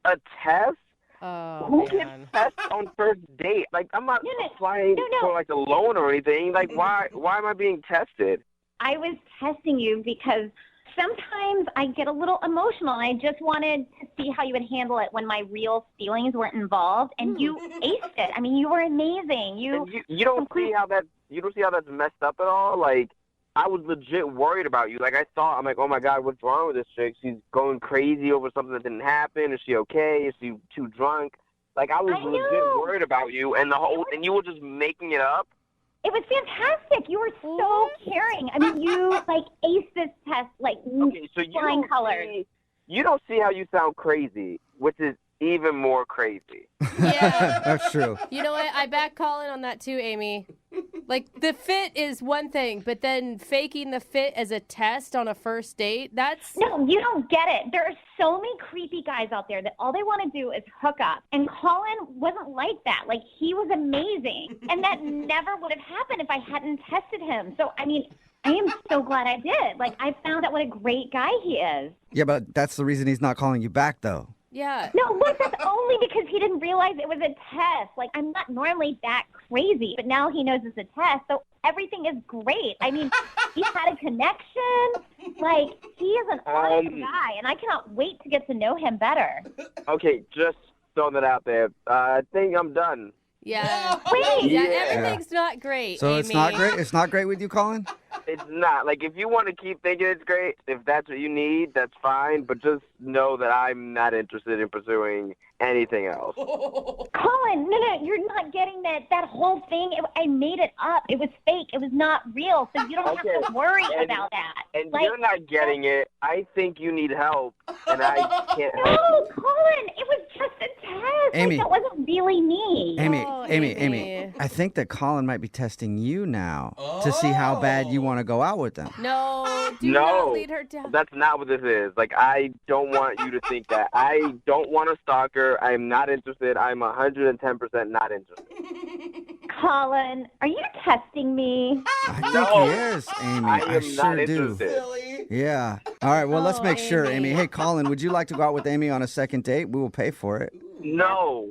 A test? Oh, Who gets tests on first date? Like, I'm not applying for, like, a loan or anything. Like, why am I being tested? I was testing you because sometimes I get a little emotional, and I just wanted to see how you would handle it when my real feelings weren't involved, and you aced it. I mean, you were amazing. You don't see how that's messed up at all? Like, I was legit worried about you. Like, I'm like, oh my God, what's wrong with this chick? She's going crazy over something that didn't happen. Is she okay? Is she too drunk? Like, I was legit worried about you, and you were just making it up. It was fantastic. You were so caring. I mean, you, like, aced this test, like, flying colors. You don't see how you sound crazy, which is even more crazy. Yeah. That's true. You know what? I back Colin on that too, Amy. Like, the fit is one thing, but then faking the fit as a test on a first date, that's... No, you don't get it. There are so many creepy guys out there that all they want to do is hook up. And Colin wasn't like that. Like, he was amazing. And that never would have happened if I hadn't tested him. So, I mean, I am so glad I did. Like, I found out what a great guy he is. Yeah, but that's the reason he's not calling you back, though. Yeah. No, look, that's only because he didn't realize it was a test. Like, I'm not normally that crazy, but now he knows it's a test, so everything is great. I mean, he had a connection. Like, he is an awesome guy, and I cannot wait to get to know him better. Okay, just throwing that out there. I think I'm done. Yeah. Wait. Yeah, everything's not great, So Amy. it's not great? It's not great with you, Colin? It's not. Like, if you want to keep thinking it's great, if that's what you need, that's fine. But just know that I'm not interested in pursuing anything else. Colin, no, you're not getting that whole thing. I made it up. It was fake. It was not real, so you don't have to worry about that. And like, you're not getting it. I think you need help, and I can't help No, you. Colin, it was just a test. Amy. Like, that wasn't really me. Amy, I think that Colin might be testing you now to see how bad you want to go out with them. No, do not lead her down. That's not what this is. Like, I don't want you to think that. I don't want a stalker. I'm not interested. I'm 110% not interested. Colin, are you testing me? I think he is, Amy. I I am sure not do. interested. Yeah. All right, well, let's make sure, Amy. Hey, Colin, would you like to go out with Amy on a second date? We will pay for it. No,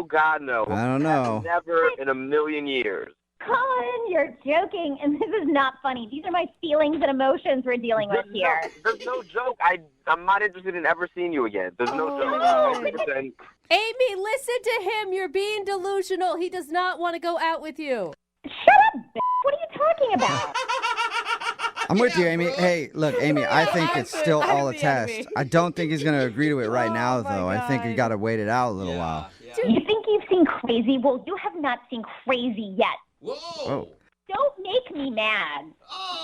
God, no. I don't know. Never in a million years. Colin, you're joking, and this is not funny. These are my feelings and emotions we're dealing with here. There's no joke. I'm not interested in ever seeing you again. There's no joke. God. 100%. Amy, listen to him. You're being delusional. He does not want to go out with you. Shut up, bitch. What are you talking about? I'm with you, Amy. Hey, look, Amy, I think it's still all a test. I don't think he's going to agree to it right now, though. I think you got to wait it out a little while. You think you've seen crazy? Well, you have not seen crazy yet. Oh. Don't make me mad.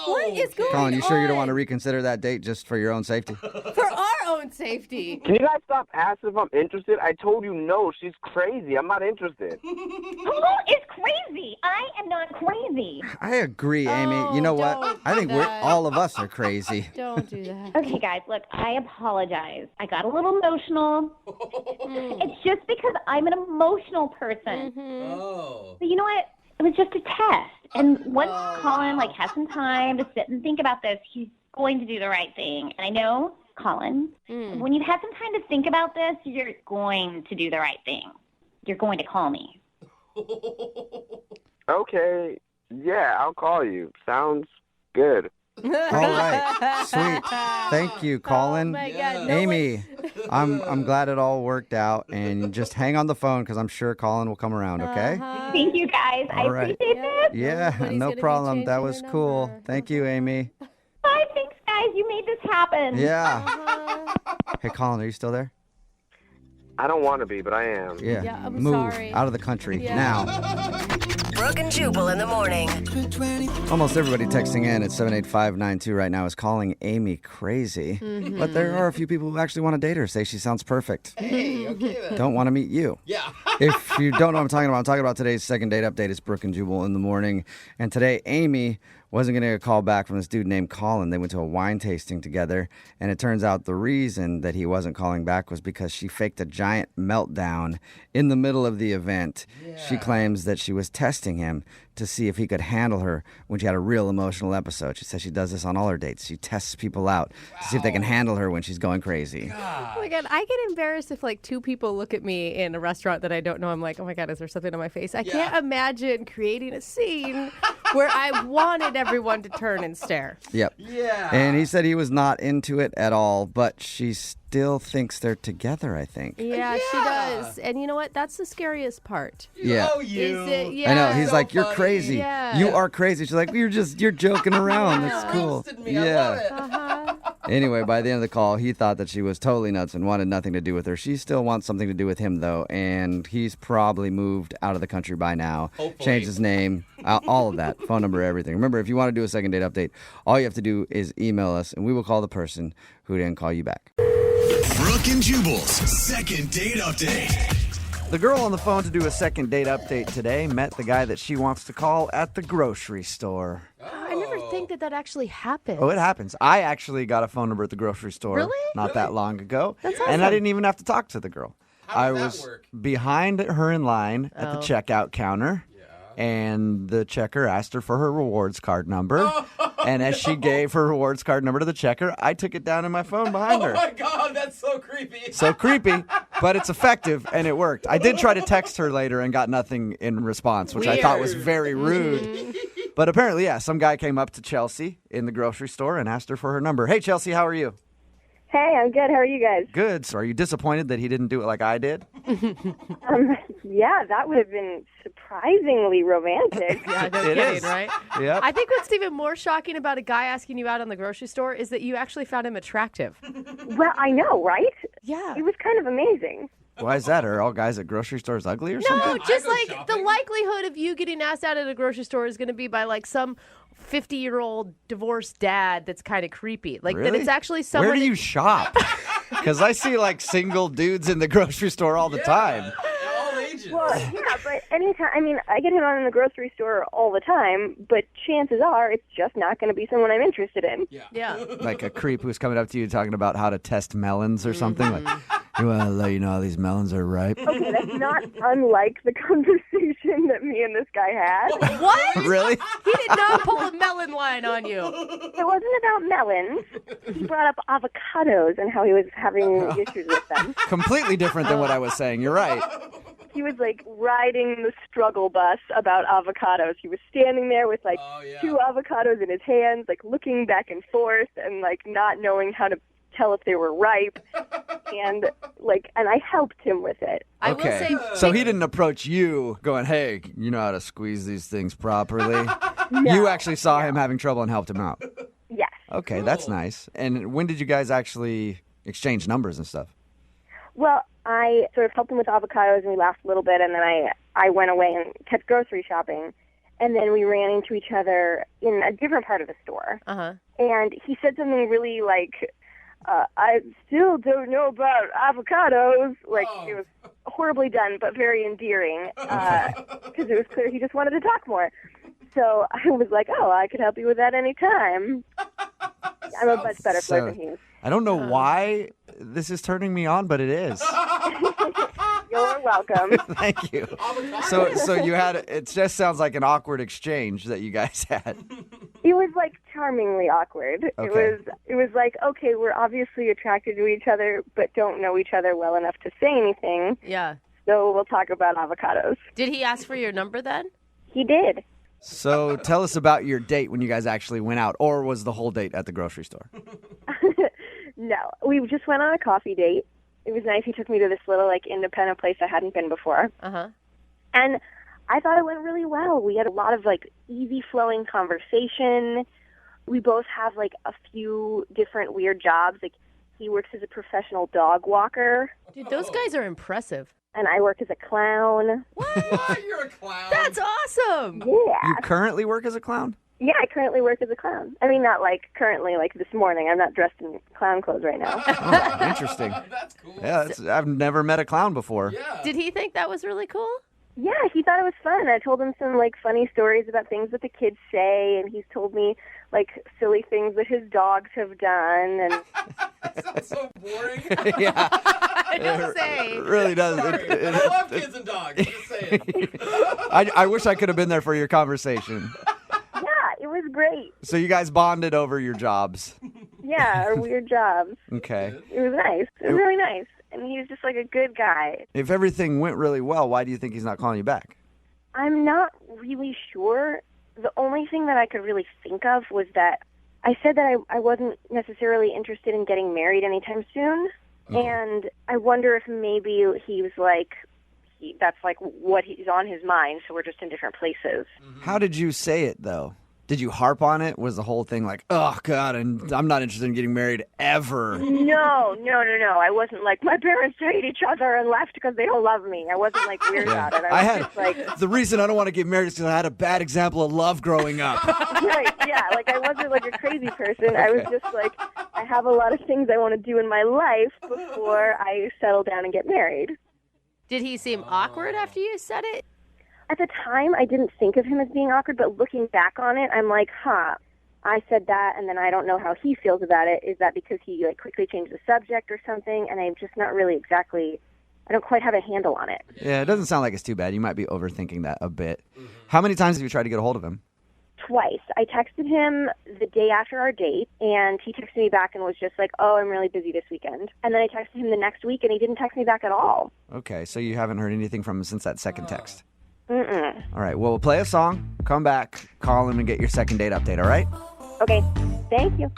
What is going Colin, you sure you don't on? want to reconsider that date just for your own safety? For our own safety. Can you guys stop asking if I'm interested? I told you no. She's crazy. I'm not interested. Who is crazy? I am not crazy. I agree, Amy. You know what? I think all of us are crazy. Don't do that. Okay, guys, look, I apologize. I got a little emotional. It's just because I'm an emotional person. But you know what? It was just a test. And once Colin has some time to sit and think about this, he's going to do the right thing. And I know, Colin, when you've had some time to think about this, you're going to do the right thing. You're going to call me. Okay. Yeah, I'll call you. Sounds good. All right. Sweet. Thank you, Colin. my God, no Amy, I'm glad it all worked out. And just hang on the phone because I'm sure Colin will come around, okay? Thank you, guys. I All right. appreciate this. Yeah, Nobody's no gonna be problem. That changing was their cool. number. Thank you, Amy. Bye, thanks, guys. You made this happen. Yeah. Hey, Colin, are you still there? I don't want to be, but I am. Yeah. Yeah, I'm Move sorry. out of the country Yeah. now. Brooke and Jubal in the morning. Almost everybody texting in at 78592 right now is calling Amy crazy. Mm-hmm. But there are a few people who actually want to date her, say she sounds perfect. Hey, okay then. Don't want to meet you. Yeah. If you don't know what I'm talking about today's second date update. It's Brooke and Jubal in the morning. And today, Amy wasn't going to get a call back from this dude named Colin. They went to a wine tasting together, and it turns out the reason that he wasn't calling back was because she faked a giant meltdown in the middle of the event. She claims that she was testing him to see if he could handle her when she had a real emotional episode. She says she does this on all her dates. She tests people out to see if they can handle her when she's going crazy. Oh my God, I get embarrassed if like two people look at me in a restaurant that I don't know. I'm like, oh my God, is there something on my face? I can't imagine creating a scene where I wanted everyone to turn and stare. Yep. Yeah. And he said he was not into it at all, but she still thinks they're together, I think. Yeah, she does. And you know what? That's the scariest part. Yeah. Oh, you. Is it? Yeah. I know. He's So like, you're funny. crazy. Yeah. You are crazy. She's like, you're joking around. That's cool. Roasted me. I love it. Uh-huh. Anyway, by the end of the call, he thought that she was totally nuts and wanted nothing to do with her. She still wants something to do with him, though, and he's probably moved out of the country by now. Hopefully. Changed his name, all of that, phone number, everything. Remember, if you want to do a second date update, all you have to do is email us, and we will call the person who didn't call you back. Brooke and Jubal's second date update. The girl on the phone to do a second date update today met the guy that she wants to call at the grocery store. I never think that actually happens. Oh, it happens. I actually got a phone number at the grocery store Really? not that long ago. That's And I awesome. didn't even have to talk to the girl. How I did that was work? behind her in line at the Oh. checkout counter. And the checker asked her for her rewards card number. And as she gave her rewards card number to the checker, I took it down in my phone behind Oh her. my God, that's so creepy. So creepy, but it's effective, and it worked. I did try to text her later and got nothing in response, which I thought was very rude. But apparently, yeah, some guy came up to Chelsea in the grocery store and asked her for her number. Hey, Chelsea, how are you? Hey, I'm good. How are you guys? Good. So are you disappointed that he didn't do it like I did? Yeah, that would have been surprisingly romantic. Yeah, no It kidding, is. right? Yep. I think what's even more shocking about a guy asking you out in the grocery store is that you actually found him attractive. Well, I know, right? Yeah. It was kind of amazing. Why is that? Are all guys at grocery stores ugly or No, something? just like the likelihood of you getting asked out at a grocery store is going to be by like some 50-year-old divorced dad that's kind of creepy. Like that Really? it's actually someone. Where do you shop? Because I see like single dudes in the grocery store all the time. All ages. Well, yeah, but anytime, I mean, I get him out in the grocery store all the time, but chances are it's just not going to be someone I'm interested in. Yeah. Like a creep who's coming up to you talking about how to test melons or something. Mm-hmm. Like, you want to let you know these melons are ripe? Okay, that's not unlike the conversation that me and this guy had. What? Really? He did not pull a melon line on you. It wasn't about melons. He brought up avocados and how he was having issues with them. Completely different than what I was saying. You're right. He was like riding the struggle bus about avocados. He was standing there with like two avocados in his hands, like looking back and forth and like not knowing how to tell if they were ripe. And I helped him with it. I will say, so he didn't approach you going, hey, you know how to squeeze these things properly? You actually saw him having trouble and helped him out. Yes. Okay, that's nice. And when did you guys actually exchange numbers and stuff? Well, I sort of helped him with avocados and we laughed a little bit, and then I went away and kept grocery shopping. And then we ran into each other in a different part of the store. Uh-huh. And he said something really like, I still don't know about avocados. Like, it was horribly done, but very endearing, because it was clear he just wanted to talk more. So I was like, oh, I could help you with that anytime. I'm a much better flirt than he is. I don't know why this is turning me on, but it is. You're welcome. Thank you. So you had, it just sounds like an awkward exchange that you guys had. It was like charmingly awkward. Okay. It was like, okay, we're obviously attracted to each other, but don't know each other well enough to say anything. Yeah. So we'll talk about avocados. Did he ask for your number then? He did. So tell us about your date when you guys actually went out, or was the whole date at the grocery store? No, we just went on a coffee date. It was nice. He took me to this little, like, independent place I hadn't been before. Uh-huh. And I thought it went really well. We had a lot of, like, easy-flowing conversation. We both have, like, a few different weird jobs. Like, he works as a professional dog walker. Dude, those guys are impressive. and I work as a clown. What? You're a clown. That's awesome. Yeah. You currently work as a clown? Yeah, I currently work as a clown. I mean, not like currently, like this morning. I'm not dressed in clown clothes right now. Oh, interesting. That's cool. Yeah, I've never met a clown before. Yeah. Did he think that was really cool? Yeah, he thought it was fun. I told him some like funny stories about things that the kids say, and he's told me like silly things that his dogs have done. And That sounds so boring. Yeah. I don't say. It really does. Sorry. I love kids and dogs. I'm just saying. I wish I could have been there for your conversation. yeah, it was great. So you guys bonded over your jobs. Yeah, our weird jobs. Okay. It was nice. It was really nice. And he was just like a good guy. If everything went really well, why do you think he's not calling you back? I'm not really sure. The only thing that I could really think of was that I said that I wasn't necessarily interested in getting married anytime soon. And I wonder if maybe he was like, that's like what he's on his mind, so we're just in different places. How did you say it, though? Did you harp on it? Was the whole thing like, oh, God, and I'm not interested in getting married ever? No. I wasn't like, my parents hate each other and left because they don't love me. I wasn't like weird about it. I was just like... The reason I don't want to get married is because I had a bad example of love growing up. Right, yeah. Like, I wasn't like a crazy person. I was just like, I have a lot of things I want to do in my life before I settle down and get married. Did he seem awkward after you said it? At the time, I didn't think of him as being awkward, but looking back on it, I'm like, I said that, and then I don't know how he feels about it. Is that because he like quickly changed the subject or something? And I'm just not really exactly, I don't quite have a handle on it. Yeah, it doesn't sound like it's too bad. You might be overthinking that a bit. How many times have you tried to get a hold of him? Twice. I texted him the day after our date, and he texted me back and was just like, oh, I'm really busy this weekend. And then I texted him the next week, and he didn't text me back at all. Okay, so you haven't heard anything from him since that second text. Mm-mm. All right, well, we'll play a song, come back, call him, and get your second date update, all right? Okay. Thank you.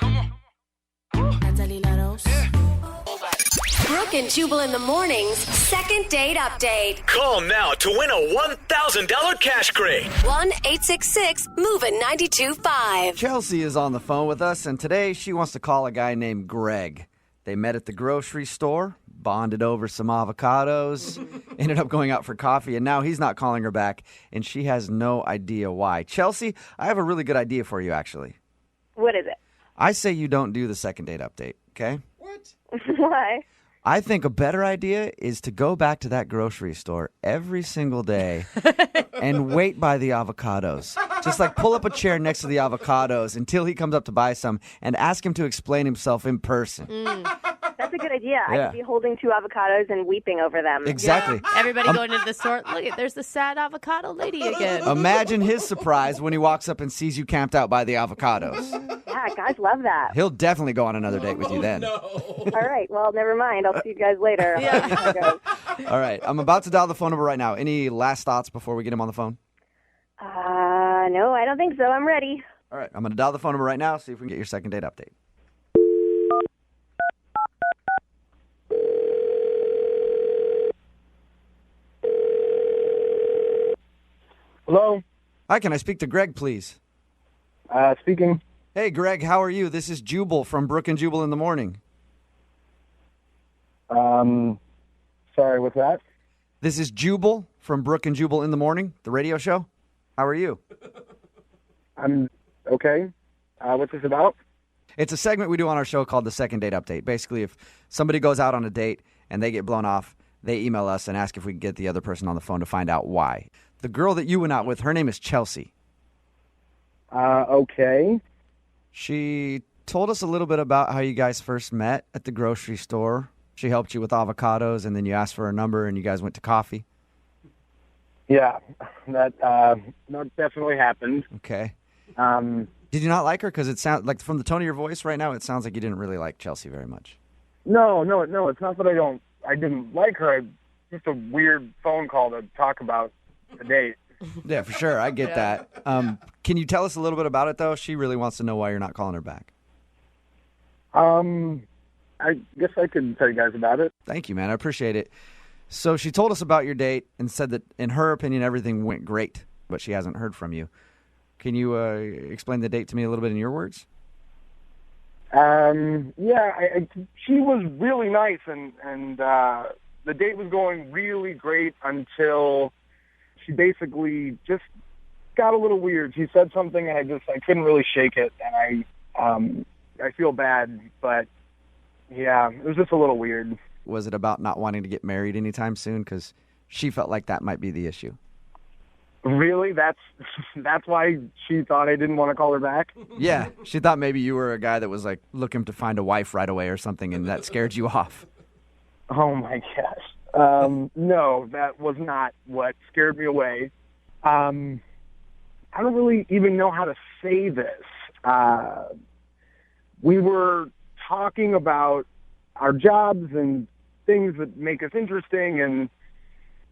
Brooke and Jubal in the mornings, second date update. Call now to win a $1,000 cash crate. 1-866-MOVE-925. Chelsea is on the phone with us, and today she wants to call a guy named Greg. They met at the grocery store, bonded over some avocados, ended up going out for coffee, and now he's not calling her back, and she has no idea why. Chelsea, I have a really good idea for you, actually. What is it? I say you don't do the second date update, okay? What? Why? I think a better idea is to go back to that grocery store every single day and wait by the avocados. Just like pull up a chair next to the avocados until he comes up to buy some and ask him to explain himself in person. That's a good idea. I Yeah. could be holding 2 avocados and weeping over them. Exactly. Everybody going into the store. Look, there's the sad avocado lady again. Imagine his surprise when he walks up and sees you camped out by the avocados. Yeah, guys love that. He'll definitely go on another date with you then. All right, well, never mind. I'll see you guys later. All right, I'm about to dial the phone number right now. Any last thoughts before we get him on the phone? No, I don't think so. I'm ready. All right, I'm going to dial the phone number right now, see if we can get your second date update. Hello? Hi, can I speak to Greg, please? Speaking. Hey, Greg, how are you? This is Jubal from Brooke and Jubal in the morning. Sorry, what's that? This is Jubal from Brooke and Jubal in the morning, the radio show. How are you? I'm okay. What's this about? It's a segment we do on our show called the Second Date Update. Basically, if somebody goes out on a date and they get blown off, they email us and ask if we can get the other person on the phone to find out why. The girl that you went out with, her name is Chelsea. Okay. She told us a little bit about how you guys first met at the grocery store. She helped you with avocados, and then you asked for her number, and you guys went to coffee. Yeah, that definitely happened. Okay. Did you not like her? Because it sounds like from the tone of your voice right now, it sounds like you didn't really like Chelsea very much. No. It's not that I didn't like her. Just a weird phone call to talk about the date. Yeah, for sure. I get that. Can you tell us a little bit about it, though? She really wants to know why you're not calling her back. I guess I could tell you guys about it. Thank you, man. I appreciate it. So she told us about your date and said that, in her opinion, everything went great, but she hasn't heard from you. Can you explain the date to me a little bit in your words? Yeah, she was really nice, and the date was going really great until she basically just got a little weird. She said something and I couldn't really shake it, and I feel bad, but yeah, it was just a little weird. Was it about not wanting to get married anytime soon? Because she felt like that might be the issue. Really? That's why she thought I didn't want to call her back? Yeah, she thought maybe you were a guy that was like looking to find a wife right away or something, and that scared you off. Oh my gosh. No, that was not what scared me away. I don't really even know how to say this. We were talking about our jobs and things that make us interesting, and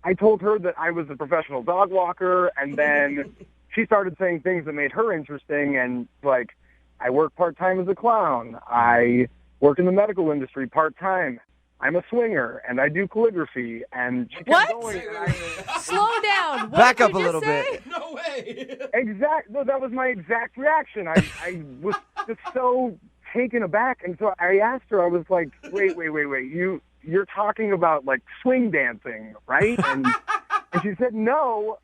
I told her that I was a professional dog walker, and then she started saying things that made her interesting, and like, I work part-time as a clown. I work in the medical industry part-time. I'm a swinger, and I do calligraphy, and she kept going. Slow down. What Back did up you a little say? bit. No way. No, that was my exact reaction. I was just so taken aback, and so I asked her, I was like, wait, you're talking about like swing dancing, right? And she said, no,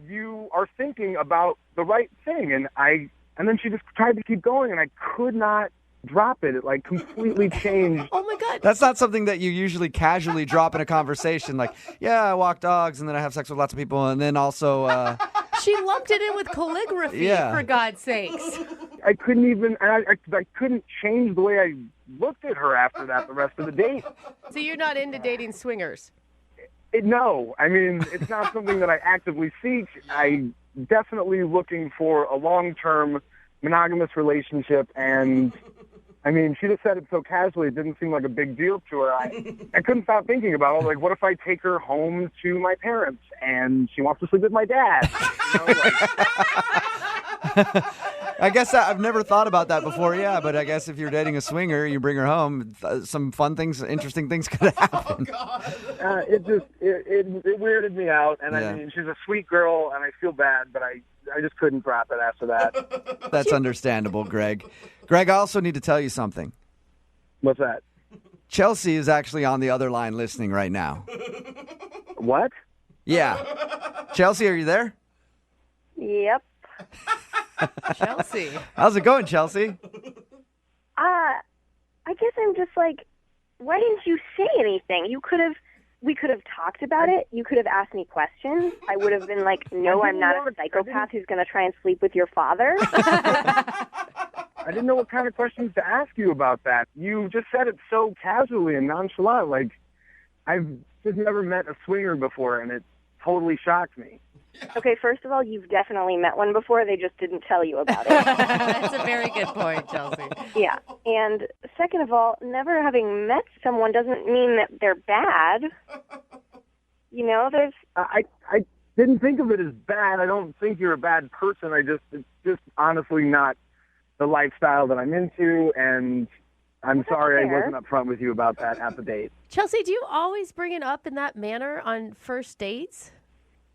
you are thinking about the right thing. And then she just tried to keep going, and I could not drop it. It like completely changed. Oh my God. That's not something that you usually casually drop in a conversation. Like, yeah, I walk dogs and then I have sex with lots of people, and then also She lumped it in with calligraphy, Yeah. for God's sakes. I couldn't even, I couldn't change the way I looked at her after that the rest of the date. So you're not into dating swingers? No, I mean, it's not something that I actively seek. I'm definitely looking for a long-term monogamous relationship, and I mean, she just said it so casually, it didn't seem like a big deal to her. I couldn't stop thinking about it. Like, what if I take her home to my parents and she wants to sleep with my dad? You know, like, I guess I've never thought about that before, yeah, but I guess if you're dating a swinger, you bring her home, some fun things, interesting things could happen. it weirded me out, and I mean, she's a sweet girl, and I feel bad, but I just couldn't drop it after that. That's understandable, Greg. Greg, I also need to tell you something. What's that? Chelsea is actually on the other line listening right now. What? Yeah. Chelsea, are you there? Yep. Chelsea. How's it going, Chelsea? I guess I'm just like, why didn't you say anything? We could have talked about it. You could have asked me questions. I would have been like, no, I'm not a psychopath who's going to try and sleep with your father. I didn't know what kind of questions to ask you about that. You just said it so casually and nonchalant. Like, I've just never met a swinger before, and it totally shocked me. Okay, first of all, you've definitely met one before. They just didn't tell you about it. That's a very good point, Chelsea. Yeah. And second of all, never having met someone doesn't mean that they're bad. You know, there's... I didn't think of it as bad. I don't think you're a bad person. It's just honestly not the lifestyle that I'm into, and I'm sorry I wasn't upfront with you about that at the date. Chelsea, do you always bring it up in that manner on first dates?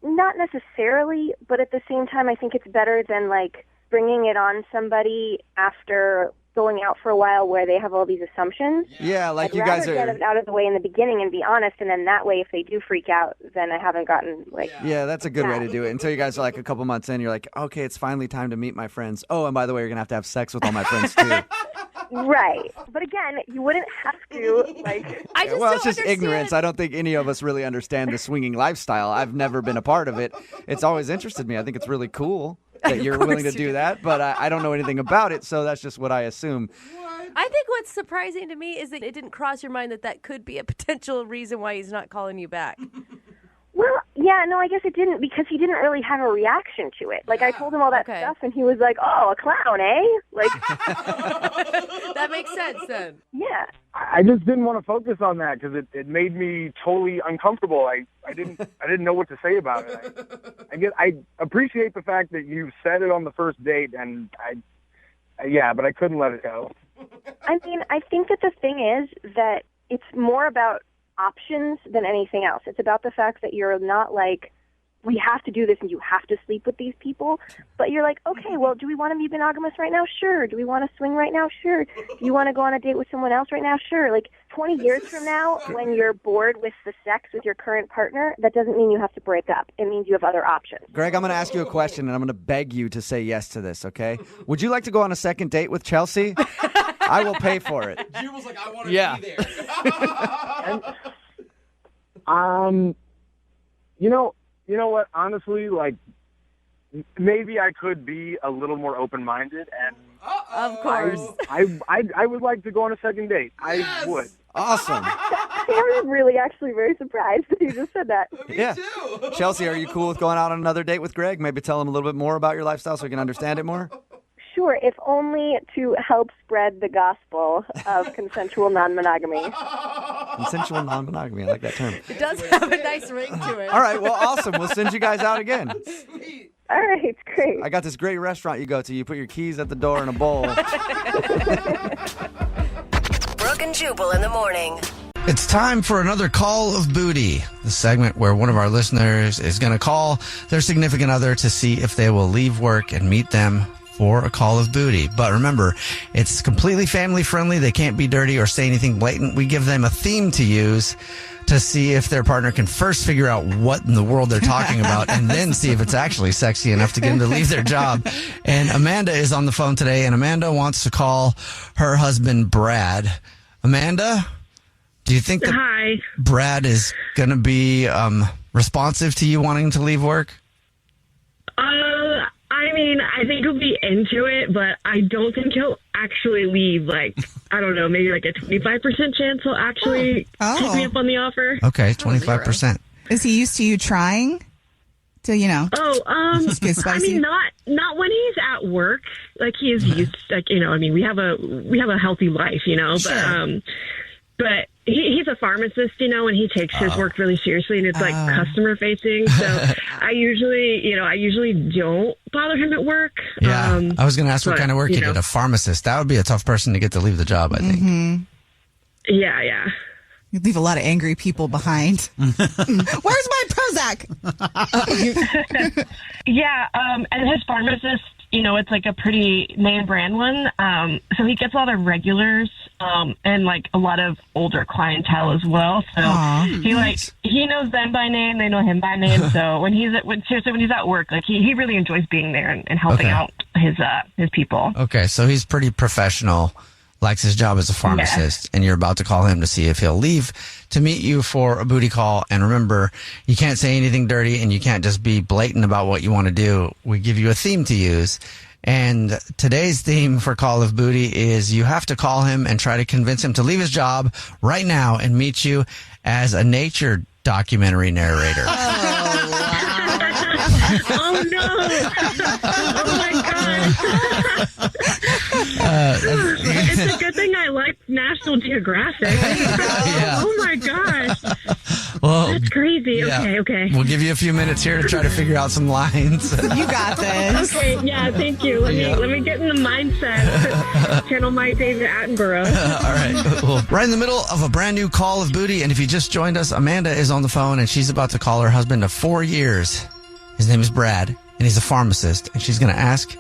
Not necessarily, but at the same time, I think it's better than, like, bringing it on somebody after going out for a while where they have all these assumptions. Yeah, like I'd you guys rather are... get it out of the way in the beginning and be honest, and then that way, if they do freak out, then I haven't gotten, like... Yeah, that's a good way to do it. Until you guys are like a couple months in, you're like, okay, it's finally time to meet my friends. Oh, and by the way, you're going to have sex with all my friends, too. Right. But again, you wouldn't have to, like... It's just ignorance. I don't think any of us really understand the swinging lifestyle. I've never been a part of it. It's always interested me. I think it's really cool that you're willing to do that, but I don't know anything about it, so that's just what I assume. I think what's surprising to me is that it didn't cross your mind that could be a potential reason why he's not calling you back. Well, yeah, no, I guess it didn't, because he didn't really have a reaction to it. Like, I told him all that stuff, and he was like, oh, a clown, eh? Like, that makes sense, then. Yeah. I just didn't want to focus on that because it made me totally uncomfortable. I didn't know what to say about it. I appreciate the fact that you said it on the first date, and but I couldn't let it go. I mean, I think that the thing is that it's more about options than anything else. It's about the fact that you're not, like, we have to do this and you have to sleep with these people. But you're like, okay, well, do we want to be monogamous right now? Sure. Do we want to swing right now? Sure. Do you want to go on a date with someone else right now? Sure. Like 20 years from now, when you're bored with the sex with your current partner, that doesn't mean you have to break up. It means you have other options. Greg, I'm going to ask you a question, and I'm going to beg you to say yes to this, okay? Would you like to go on a second date with Chelsea? I will pay for it. Jubal's like, I want to be there. You know what? Honestly, like, maybe I could be a little more open-minded, and of course, I would like to go on a second date. I would. Awesome. I'm really actually very surprised that you just said that. Yeah. Chelsea, are you cool with going out on another date with Greg? Maybe tell him a little bit more about your lifestyle so we can understand it more? Sure, if only to help spread the gospel of consensual non-monogamy. Consensual non-monogamy. I like that term. It does have a nice ring to it. All right, well, awesome. We'll send you guys out again. Sweet. All right, great. I got this great restaurant you go to. You put your keys at the door in a bowl. Brooke and Jubal in the morning. It's time for another Call of Booty, the segment where one of our listeners is going to call their significant other to see if they will leave work and meet them for a call of booty. But remember, it's completely family friendly. They can't be dirty or say anything blatant. We give them a theme to use to see if their partner can first figure out what in the world they're talking about and then see if it's actually sexy enough to get them to leave their job. And Amanda is on the phone today, and Amanda wants to call her husband Brad. Amanda, do you think that Brad is going to be responsive to you wanting to leave work? I mean, I think he'll be into it, but I don't think he'll actually leave. Like, I don't know, maybe like a 25% chance he'll actually take me up on the offer. Okay, 25%. Is he used to you trying to, get spicy? I mean, not when he's at work. Like, he is used, like, I mean, we have a healthy life, but he's a pharmacist, and he takes his work really seriously, and it's like customer facing. So I usually don't bother him at work. Yeah, I was going to ask what kind of work he did. A pharmacist. That would be a tough person to get to leave the job, I think. Mm-hmm. Yeah. You'd leave a lot of angry people behind. Where's my Prozac? Yeah, and his pharmacist, it's like a pretty name brand one. So he gets a lot of regulars and like a lot of older clientele as well. So he knows them by name, they know him by name. So when he's at work, like he really enjoys being there and helping out his people. Okay, so he's pretty professional. Likes his job as a pharmacist, and you're about to call him to see if he'll leave to meet you for a booty call. And remember, you can't say anything dirty, and you can't just be blatant about what you want to do. We give you a theme to use, and today's theme for Call of Booty is you have to call him and try to convince him to leave his job right now and meet you as a nature documentary narrator. Oh no! Oh my god! It's a good thing I like National Geographic. Oh my gosh! Well, that's crazy. Yeah. Okay. We'll give you a few minutes here to try to figure out some lines. You got this. Okay. Yeah. Thank you. Let me get in the mindset. Channel my David Attenborough. All right. Well, right in the middle of a brand new Call of Booty, and if you just joined us, Amanda is on the phone, and she's about to call her husband of 4 years. His name is Brad, and he's a pharmacist, and she's going to ask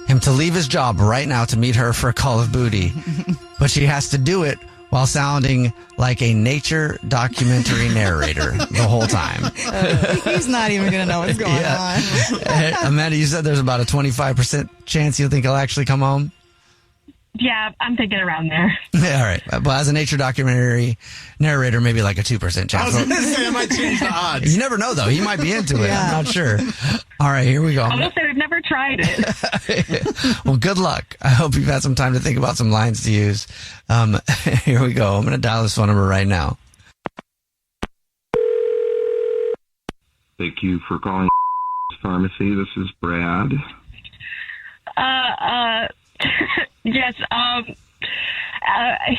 him to leave his job right now to meet her for a Call of Booty. But she has to do it while sounding like a nature documentary narrator the whole time. He's not even going to know what's going on. Amanda, you said there's about a 25% chance you think he'll actually come home? Yeah, I'm thinking around there. Yeah, all right. Well, as a nature documentary narrator, maybe like a 2% chance. I was going to say, I might change the odds. You never know, though. He might be into it. I'm not sure. All right, here we go. I'm going to say we've never tried it. Well, good luck. I hope you've had some time to think about some lines to use. Here we go. I'm going to dial this phone number right now. Thank you for calling Pharmacy. This is Brad. Yes,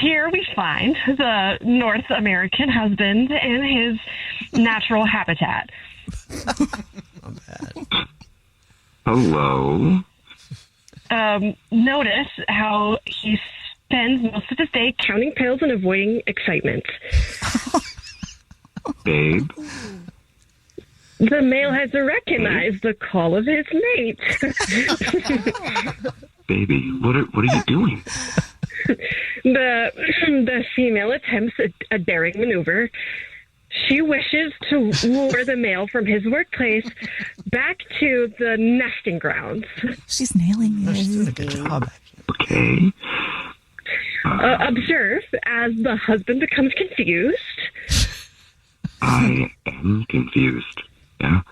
here we find the North American husband in his natural habitat. Not bad. Hello. Notice how he spends most of his day counting pills and avoiding excitement. Babe. The male has recognized the call of his mate. Baby, what are you doing? The female attempts a daring maneuver. She wishes to lure the male from his workplace back to the nesting grounds. She's nailing it. She's doing a good job. Okay. Observe as the husband becomes confused. I am confused. Yeah.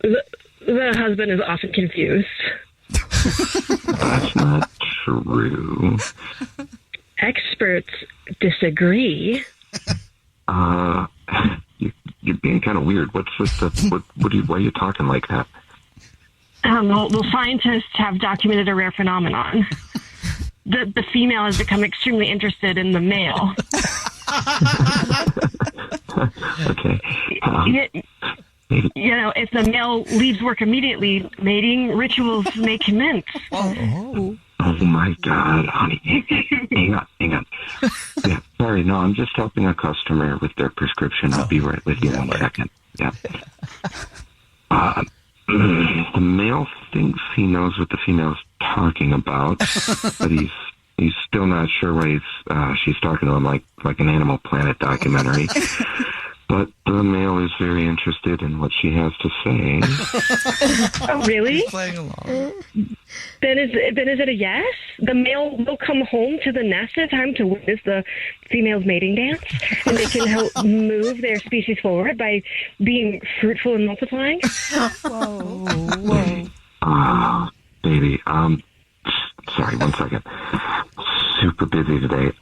The husband is often confused. That's not true. Experts disagree. You're being kind of weird. Why are you talking like that? Well, scientists have documented a rare phenomenon. The female has become extremely interested in the male. Okay. If the male leaves work immediately, mating rituals may commence. Oh my God, honey. Hang on. Yeah, sorry, no, I'm just helping a customer with their prescription. I'll be right with you in a second. Yeah. The male thinks he knows what the female's talking about, but he's still not sure why she's talking to him like an Animal Planet documentary. But the male is very interested in what she has to say. Oh, really? He's playing along. Then is it a yes? The male will come home to the nest in time to witness the female's mating dance, and they can help move their species forward by being fruitful and multiplying. Whoa. Baby, sorry, 1 second. Super busy today.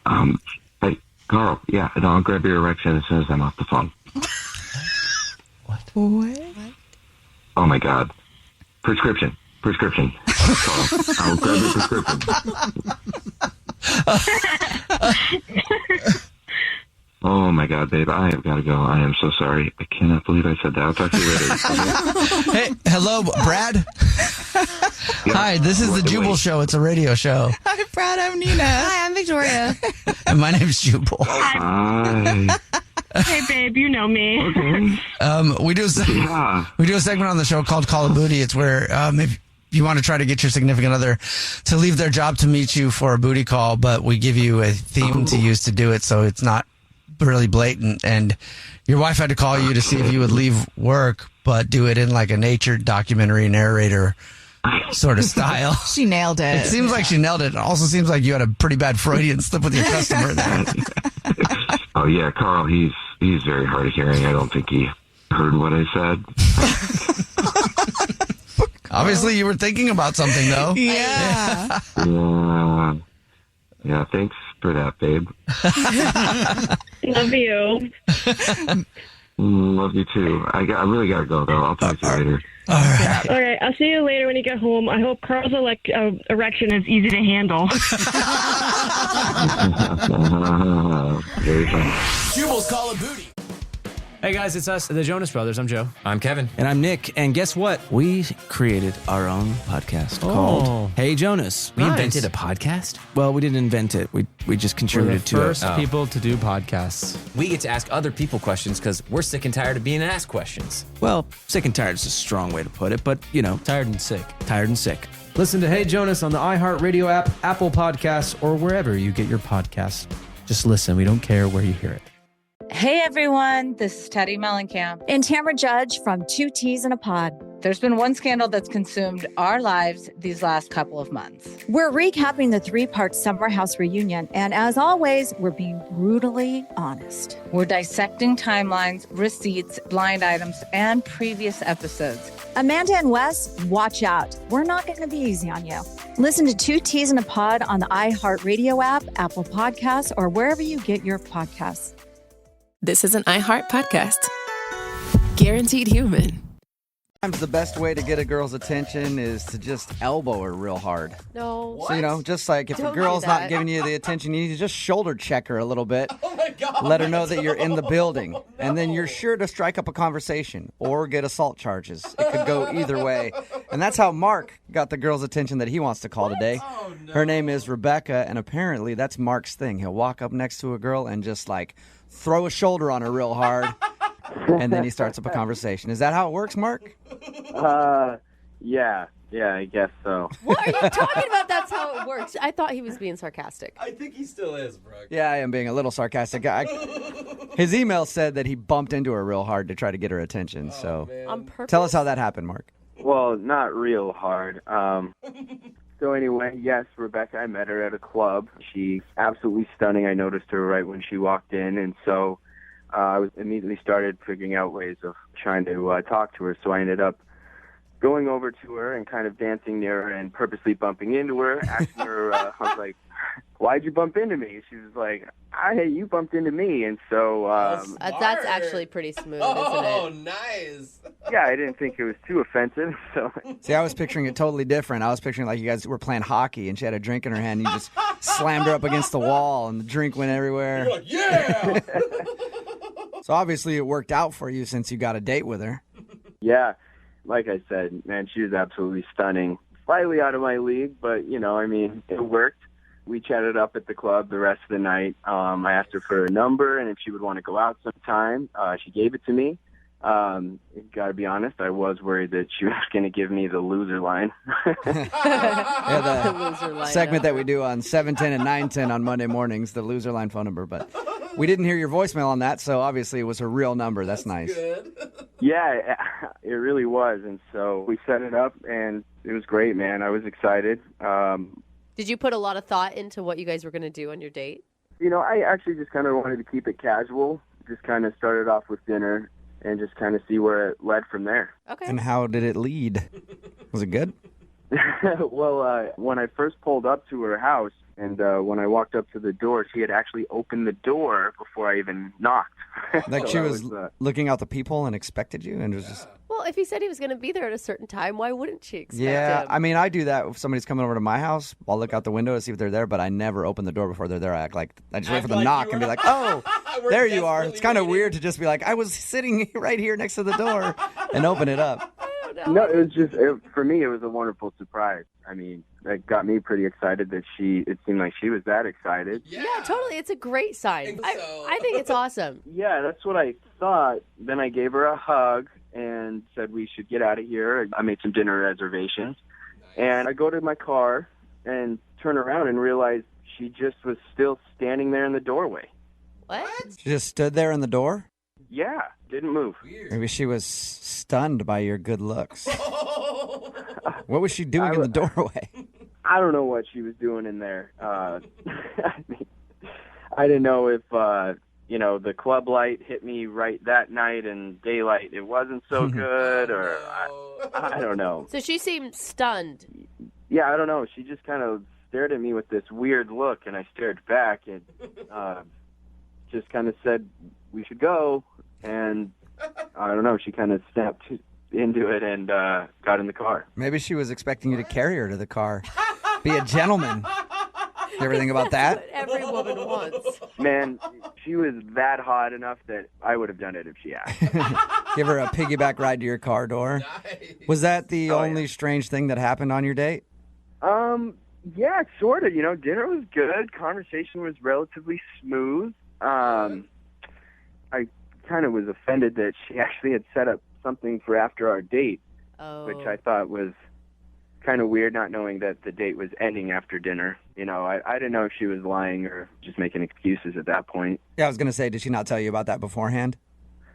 Hey, Carl, yeah, and I'll grab your erection as soon as I'm off the phone. What? Oh my God. Prescription. Carl, I'll grab your prescription. Oh my God, babe, I have got to go. I am so sorry. I cannot believe I said that. I'll talk to you later. Okay? Hey, hello, Brad. Yeah. Hi, this is the Jubal Show. It's a radio show. Hi, Brad. I'm Nina. Hi, I'm Victoria. And my name's Jubal. Hi. Hey, babe, you know me. Okay. We do a segment on the show called Call of Booty. It's where if you want to try to get your significant other to leave their job to meet you for a booty call, but we give you a theme to use to do it, so it's not really blatant. And your wife had to call you to see if you would leave work, but do it in like a nature documentary narrator sort of style. She nailed it. It seems like she nailed it. It also seems like you had a pretty bad Freudian slip with your customer there. Oh yeah, Carl, he's very hard of hearing. I don't think he heard what I said. Obviously, you were thinking about something, though. Yeah. Yeah, thanks for that, babe. Love you. Love you too. I really got to go, though. I'll talk to you later. All right. All right, I'll see you later when you get home. I hope Carl's erection is easy to handle. Very funny. Jubal's Call of Booty. Hey guys, it's us, the Jonas Brothers. I'm Joe. I'm Kevin. And I'm Nick. And guess what? We created our own podcast called Hey Jonas. We invented a podcast? Well, we didn't invent it. We just contributed to it. First people to do podcasts. We get to ask other people questions because we're sick and tired of being asked questions. Well, sick and tired is a strong way to put it, but you know. Tired and sick. Tired and sick. Listen to Hey Jonas on the iHeartRadio app, Apple Podcasts, or wherever you get your podcasts. Just listen. We don't care where you hear it. Hey everyone, this is Teddy Mellencamp and Tamara Judge from Two Teas in a Pod. There's been one scandal that's consumed our lives these last couple of months. We're recapping the 3-part Summer House reunion, and as always, we're being brutally honest. We're dissecting timelines, receipts, blind items, and previous episodes. Amanda and Wes, watch out. We're not going to be easy on you. Listen to Two Teas in a Pod on the iHeartRadio app, Apple Podcasts, or wherever you get your podcasts. This is an iHeart podcast. Guaranteed human. Sometimes the best way to get a girl's attention is to just elbow her real hard. No. So, just like if Don't a girl's do not that. giving you the attention, you need to just shoulder check her a little bit. Oh my God. Let her know that you're in the building. And then you're sure to strike up a conversation or get assault charges. It could go either way. And that's how Mark got the girl's attention that he wants to call today. Oh, no. Her name is Rebecca, and apparently that's Mark's thing. He'll walk up next to a girl and just throw a shoulder on her real hard. and then he starts up a conversation. Is that how it works, Mark? Yeah, I guess so. What are you talking about? That's how it works. I thought he was being sarcastic. I think he still is, Brooke. Yeah, I am being a little sarcastic. His email said that he bumped into her real hard to try to get her attention. On purpose? Tell us how that happened, Mark. Well, not real hard. So anyway, yes, Rebecca, I met her at a club. She's absolutely stunning. I noticed her right when she walked in, and so I was immediately started figuring out ways of trying to talk to her. So I ended up going over to her and kind of dancing near her and purposely bumping into her, asking her, I was like, why'd you bump into me? She was like, hey, you bumped into me. And so... that's actually pretty smooth, isn't it? Oh, nice. Yeah, I didn't think it was too offensive. So See, I was picturing it totally different. I was picturing like you guys were playing hockey and she had a drink in her hand and you just slammed her up against the wall and the drink went everywhere. You're like, yeah! So obviously it worked out for you since you got a date with her. Yeah, like I said, man, she was absolutely stunning. Slightly out of my league, but, I mean, it worked. We chatted up at the club the rest of the night. I asked her for a number and if she would want to go out sometime. She gave it to me. Gotta be honest, I was worried that she was going to give me the loser line. The loser line, segment that we do on 710 and 910 on Monday mornings, the loser line phone number. But we didn't hear your voicemail on that, so obviously it was her real number. That's nice. Good. Yeah, it really was. And so we set it up and it was great, man. I was excited. Did you put a lot of thought into what you guys were going to do on your date? I actually just kind of wanted to keep it casual. Just kind of started off with dinner and just kind of see where it led from there. Okay. And how did it lead? Was it good? Well, when I first pulled up to her house and when I walked up to the door, she had actually opened the door before I even knocked. Like So she I was looking out the people and expected you and was just... Well, if he said he was going to be there at a certain time, why wouldn't she expect Yeah, him? I mean, I do that if somebody's coming over to my house. I'll look out the window to see if they're there, but I never open the door before they're there. I just wait for the knock and be like, oh, there you are. It's kind of weird to just be like, I was sitting right here next to the door and open it up. No, it was just, for me, it was a wonderful surprise. I mean, that got me pretty excited that it seemed like she was that excited. Yeah, totally. It's a great sign. I think it's awesome. Yeah, that's what I thought. Then I gave her a hug and said we should get out of here. I made some dinner reservations. And I go to my car and turn around and realize she just was still standing there in the doorway. What? She just stood there in the door? Yeah, didn't move. Maybe she was stunned by your good looks. What was she doing in the doorway? I don't know what she was doing in there. I didn't know if, the club light hit me right that night and daylight it wasn't so good or I don't know. So she seemed stunned. Yeah, I don't know. She just kind of stared at me with this weird look and I stared back and just kind of said we should go. And I don't know, she kind of snapped into it and got in the car. Maybe she was expecting you to carry her to the car. Be a gentleman. You ever think about that? What every woman wants. Man, she was that hot enough that I would have done it if she asked. Give her a piggyback ride to your car door. Nice. Was that the only strange thing that happened on your date? Yeah, sort of. Dinner was good. Conversation was relatively smooth. I kind of was offended that she actually had set up something for after our date, which I thought was kind of weird, not knowing that the date was ending after dinner. I didn't know if she was lying or just making excuses at that point. Yeah, I was going to say, did she not tell you about that beforehand?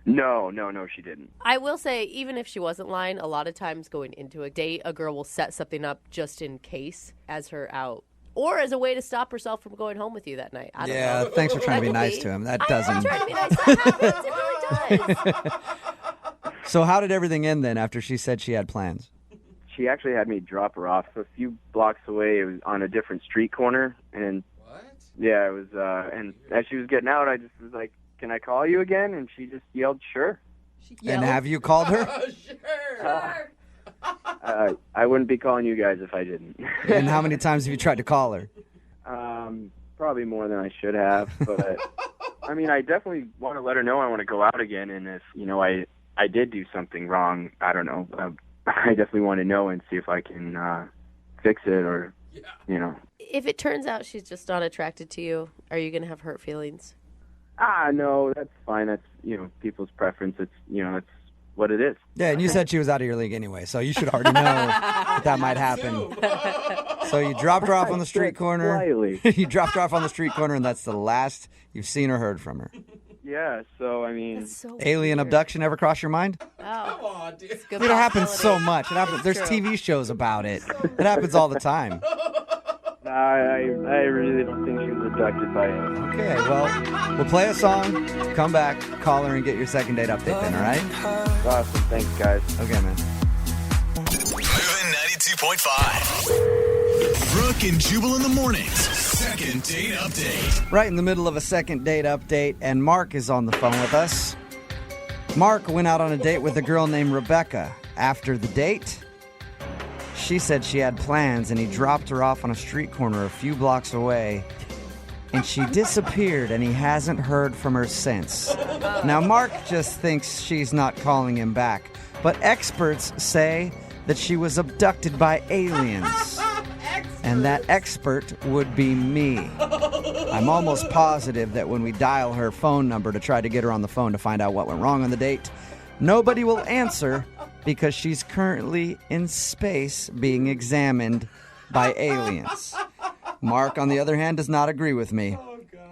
No, she didn't. I will say, even if she wasn't lying, a lot of times going into a date, a girl will set something up just in case as her out. Or as a way to stop herself from going home with you that night. I don't know. Thanks for trying to be nice to him. That doesn't. I'm trying to be nice. That happens. It really does. So how did everything end then after she said she had plans? She actually had me drop her off a few blocks away. It was on a different street corner. And yeah, it was, and as she was getting out, I just was like, can I call you again? And she just yelled, sure. And have you called her? Sure. I wouldn't be calling you guys if I didn't. And how many times have you tried to call her? Probably more than I should have. But, I mean, I definitely want to let her know I want to go out again. And if, I did do something wrong, I don't know. I definitely want to know and see if I can fix it or, If it turns out she's just not attracted to you, are you going to have hurt feelings? No, that's fine. That's, people's preference. It's, that's what it is. Yeah, and you said she was out of your league anyway, so you should already know that might happen. So you dropped her off on the street corner. Slightly. You dropped her off on the street corner, and that's the last you've seen or heard from her. Yeah, so, I mean... Alien abduction ever cross your mind? Come on, dude. Dude, it happens so much. It happens. There's TV shows about it. It happens all the time. I really don't think she was abducted by him. Okay, well, we'll play a song, come back, call her, and get your second date update then, all right? Awesome. Thanks, guys. Okay, man. Moving 92.5. Brooke and Jubal in the mornings. Second date update. Right in the middle of a second date update, and Mark is on the phone with us. Mark went out on a date with a girl named Rebecca. After the date, she said she had plans, and he dropped her off on a street corner a few blocks away, and she disappeared, and he hasn't heard from her since. Now, Mark just thinks she's not calling him back, but experts say that she was abducted by aliens. And that expert would be me. I'm almost positive that when we dial her phone number to try to get her on the phone to find out what went wrong on the date, nobody will answer because she's currently in space being examined by aliens. Mark, on the other hand, does not agree with me.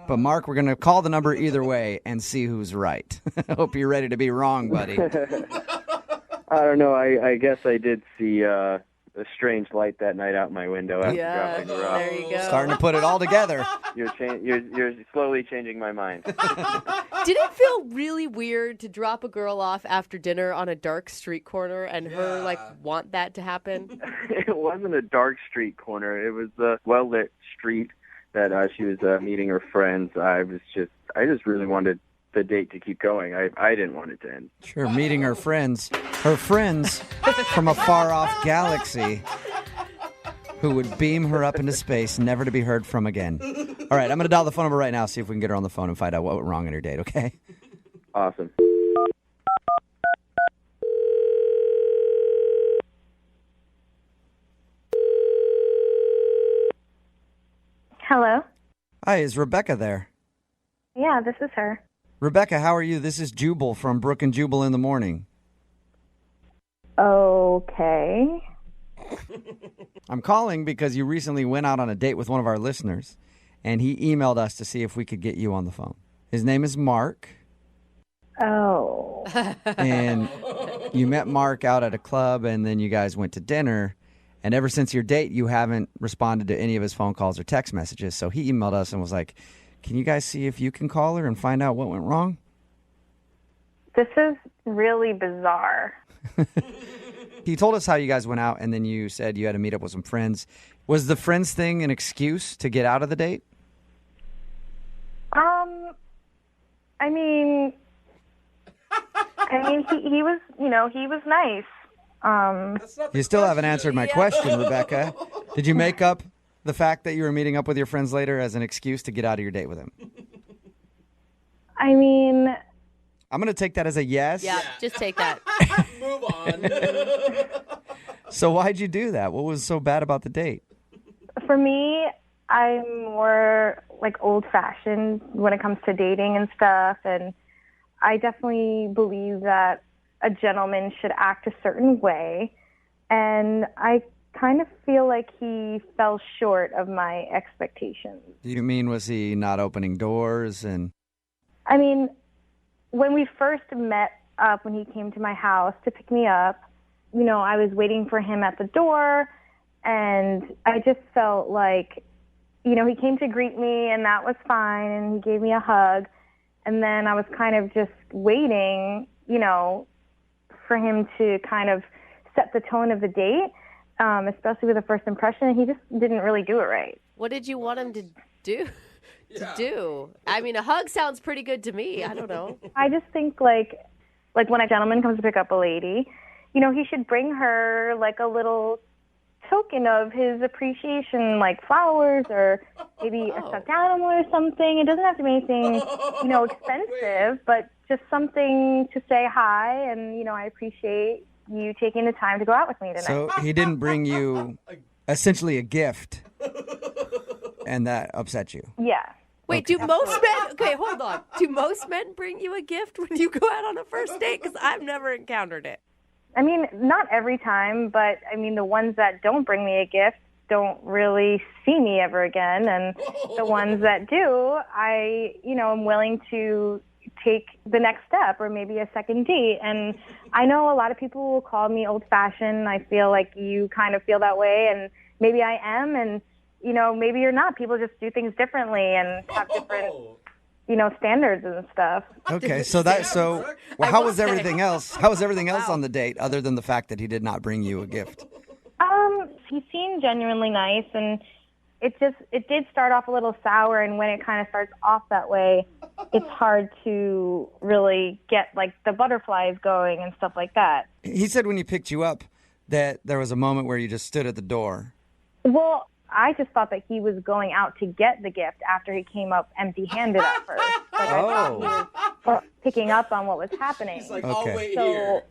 But Mark, we're going to call the number either way and see who's right. I hope you're ready to be wrong, buddy. I don't know. I guess I did see a strange light that night out my window after dropping her off. There you go. Starting to put it all together. You're slowly changing my mind. Did it feel really weird to drop a girl off after dinner on a dark street corner and her want that to happen? It wasn't a dark street corner. It was a well-lit street that she was meeting her friends. I just really wanted the date to keep going. I didn't want it to end. Sure, meeting her friends from a far-off galaxy who would beam her up into space, never to be heard from again. All right, I'm going to dial the phone number right now, see if we can get her on the phone and find out what went wrong on her date, okay? Awesome. Hello? Hi, is Rebecca there? Yeah, this is her. Rebecca, how are you? This is Jubal from Brooke and Jubal in the morning. Okay. I'm calling because you recently went out on a date with one of our listeners, and he emailed us to see if we could get you on the phone. His name is Mark. Oh. And you met Mark out at a club, and then you guys went to dinner. And ever since your date, you haven't responded to any of his phone calls or text messages. So he emailed us and was like, can you guys see if you can call her and find out what went wrong? This is really bizarre. He told us how you guys went out, and then you said you had to meet up with some friends. Was the friends thing an excuse to get out of the date? I mean, he was, he was nice. You still haven't answered my question, Rebecca. Did you make up the fact that you were meeting up with your friends later as an excuse to get out of your date with him? I mean... I'm going to take that as a yes. Yeah, just take that. Move on. So why'd you do that? What was so bad about the date? For me, I'm more old-fashioned when it comes to dating and stuff, and I definitely believe that a gentleman should act a certain way, and I kind of feel like he fell short of my expectations. Do you mean, was he not opening doors? And I mean, when we first met up, when he came to my house to pick me up, I was waiting for him at the door, and I just felt like, he came to greet me, and that was fine, and he gave me a hug, and then I was kind of just waiting, for him to kind of set the tone of the date, especially with the first impression, and he just didn't really do it right. What did you want him to do? I mean, a hug sounds pretty good to me. I don't know. I just think like when a gentleman comes to pick up a lady, he should bring her a little token of his appreciation, like flowers or maybe a stuffed animal or something. It doesn't have to be anything, expensive, but just something to say hi and, I appreciate you taking the time to go out with me tonight. So he didn't bring you essentially a gift, and that upset you? Yeah. Wait, do most men? Okay, hold on. Do most men bring you a gift when you go out on a first date? Because I've never encountered it. I mean, not every time, but I mean, the ones that don't bring me a gift don't really see me ever again, and the ones that do, I'm willing to take the next step or maybe a second date. And I know a lot of people will call me old-fashioned. I feel like you kind of feel that way, and maybe I am, and maybe you're not. People just do things differently and have different standards and stuff. Okay, how was everything else? How was everything else on the date other than the fact that he did not bring you a gift? He seemed genuinely nice, and it did start off a little sour, and when it kind of starts off that way, it's hard to really get like the butterflies going and stuff like that. He said when he picked you up that there was a moment where you just stood at the door. Well, I just thought that he was going out to get the gift after he came up empty-handed at first. Like, I thought he was picking up on what was happening. He's like, Okay. I'll wait here.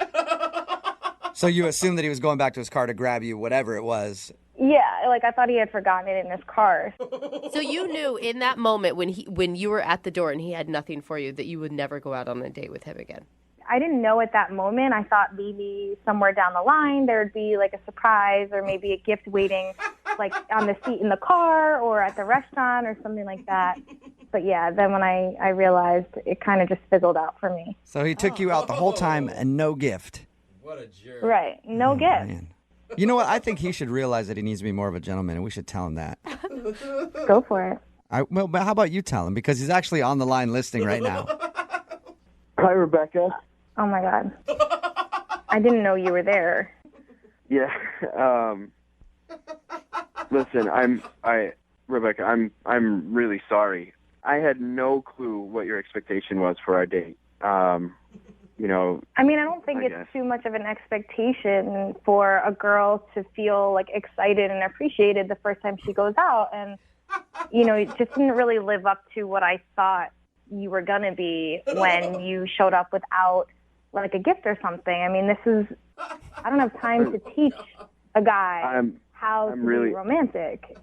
So you assumed that he was going back to his car to grab you, whatever it was. Yeah, like I thought he had forgotten it in his car. So you knew in that moment when you were at the door and he had nothing for you that you would never go out on a date with him again. I didn't know at that moment. I thought maybe somewhere down the line there would be like a surprise or maybe a gift waiting like on the seat in the car or at the restaurant or something like that. But yeah, then when I realized, it kind of just fizzled out for me. So he took you out the whole time and no gift. What a jerk. Right, no gift. Man. You know what? I think he should realize that he needs to be more of a gentleman, and we should tell him that. Go for it. But how about you tell him? Because he's actually on the line listening right now. Hi, Rebecca. Oh my God. I didn't know you were there. Yeah. Listen, Rebecca, I'm really sorry. I had no clue what your expectation was for our date. I mean, I don't think it's too much of an expectation for a girl to feel like excited and appreciated the first time she goes out. And, it just didn't really live up to what I thought you were going to be when you showed up without like a gift or something. I mean, I don't have time to teach a guy how to be romantic.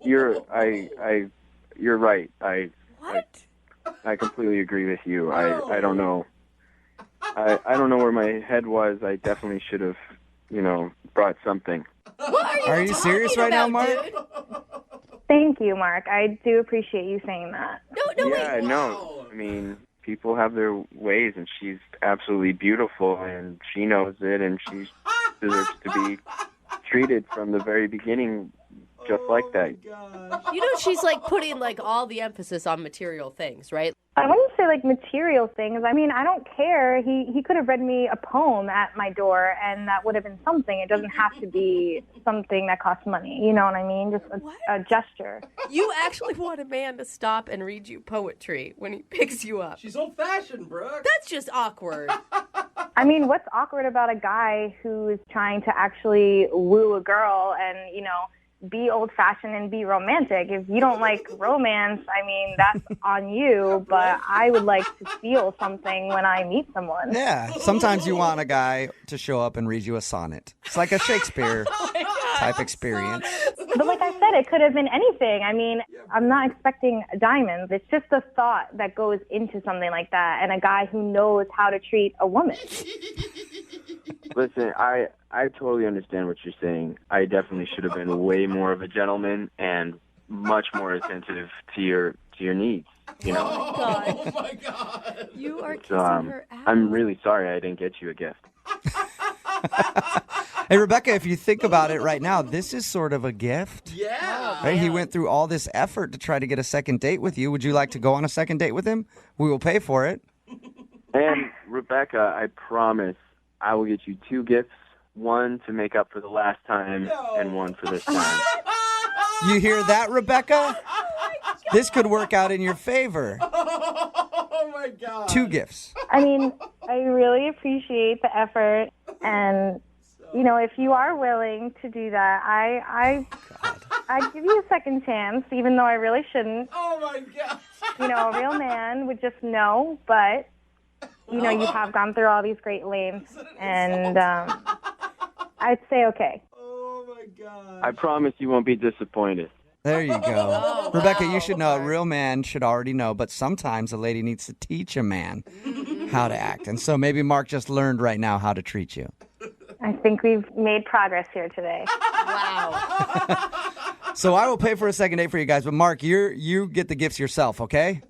You're right. I completely agree with you. I don't know. I don't know where my head was. I definitely should have, brought something. What are you serious right now, Mark? Dude? Thank you, Mark. I do appreciate you saying that. Yeah, no. I mean, people have their ways, and she's absolutely beautiful, and she knows it, and she deserves to be treated from the very beginning just like that. She's like putting like all the emphasis on material things, right? I wouldn't say like material things. I mean, I don't care. He could have read me a poem at my door, and that would have been something. It doesn't have to be something that costs money. You know what I mean? Just a gesture. You actually want a man to stop and read you poetry when he picks you up. She's old-fashioned, Brooke. That's just awkward. I mean, what's awkward about a guy who is trying to actually woo a girl and, be old-fashioned and be romantic? If you don't like romance, I mean, that's on you, but I would like to feel something when I meet someone. Yeah, sometimes you want a guy to show up and read you a sonnet. It's like a Shakespeare type experience. But like I said, it could have been anything. I mean, I'm not expecting diamonds. It's just the thought that goes into something like that, and a guy who knows how to treat a woman. Listen, I totally understand what you're saying. I definitely should have been way more of a gentleman and much more attentive to your needs. Oh my God! You are kissing her out. I'm really sorry I didn't get you a gift. Hey, Rebecca, if you think about it right now, this is sort of a gift. Yeah. Right? He went through all this effort to try to get a second date with you. Would you like to go on a second date with him? We will pay for it. And Rebecca, I promise I will get you 2 gifts. One to make up for the last time and one for this time. You hear that, Rebecca? This could work out in your favor. Oh, my God. 2 gifts. I mean, I really appreciate the effort, and, if you are willing to do that, I give you a second chance, even though I really shouldn't. Oh, my God. A real man would just know, but, you have gone through all these great lengths, and I'd say okay. Oh, my God. I promise you won't be disappointed. There you go. Rebecca, you should know. A real man should already know, but sometimes a lady needs to teach a man how to act. And so maybe Mark just learned right now how to treat you. I think we've made progress here today. Wow. So I will pay for a second date for you guys, but Mark, you get the gifts yourself, okay?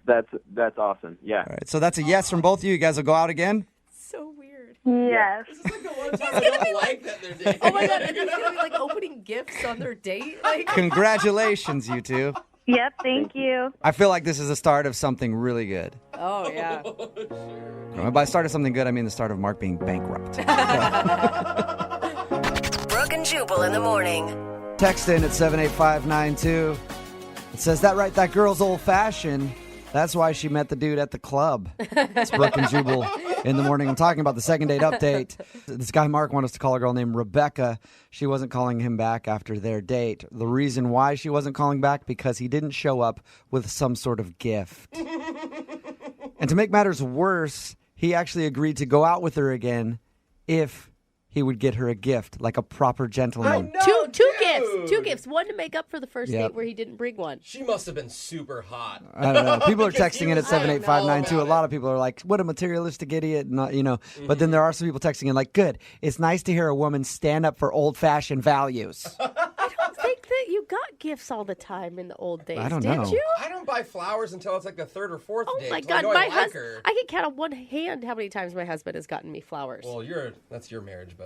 That's awesome. Yeah. All right. So that's a yes from both of you. You guys will go out again? So weird. Yes. This is like the one time I don't like that they're dating. Oh my God, and he's going to be like opening gifts on their date? Like, Congratulations, you two. Yep, thank you. I feel like this is the start of something really good. oh, yeah. And by start of something good, I mean the start of Mark being bankrupt. Brooke and Jubal in the morning. Text in at 78592. It says, that right, that girl's old-fashioned. That's why she met the dude at the club. It's Brooke and Jubal in the morning. I'm talking about the second date update. This guy Mark wanted us to call a girl named Rebecca. She wasn't calling him back after their date. The reason why she wasn't calling back, because he didn't show up with some sort of gift. And to make matters worse, he actually agreed to go out with her again if he would get her a gift, like a proper gentleman. Two gifts. One to make up for the first Yep. date where he didn't bring one. She must have been super hot. I don't know. People are Because texting he in at was- 78592. A lot of people are like, what a materialistic idiot. Not, you know. But then there are some people texting in like, good. It's nice to hear a woman stand up for old-fashioned values. I don't think that you got gifts all the time in the old days. I don't did know. you? I don't buy flowers until it's like the third or fourth Oh date. my so I God, know I my like husband! her. I can count on one hand how many times my husband has gotten me flowers. Well, that's your marriage, but.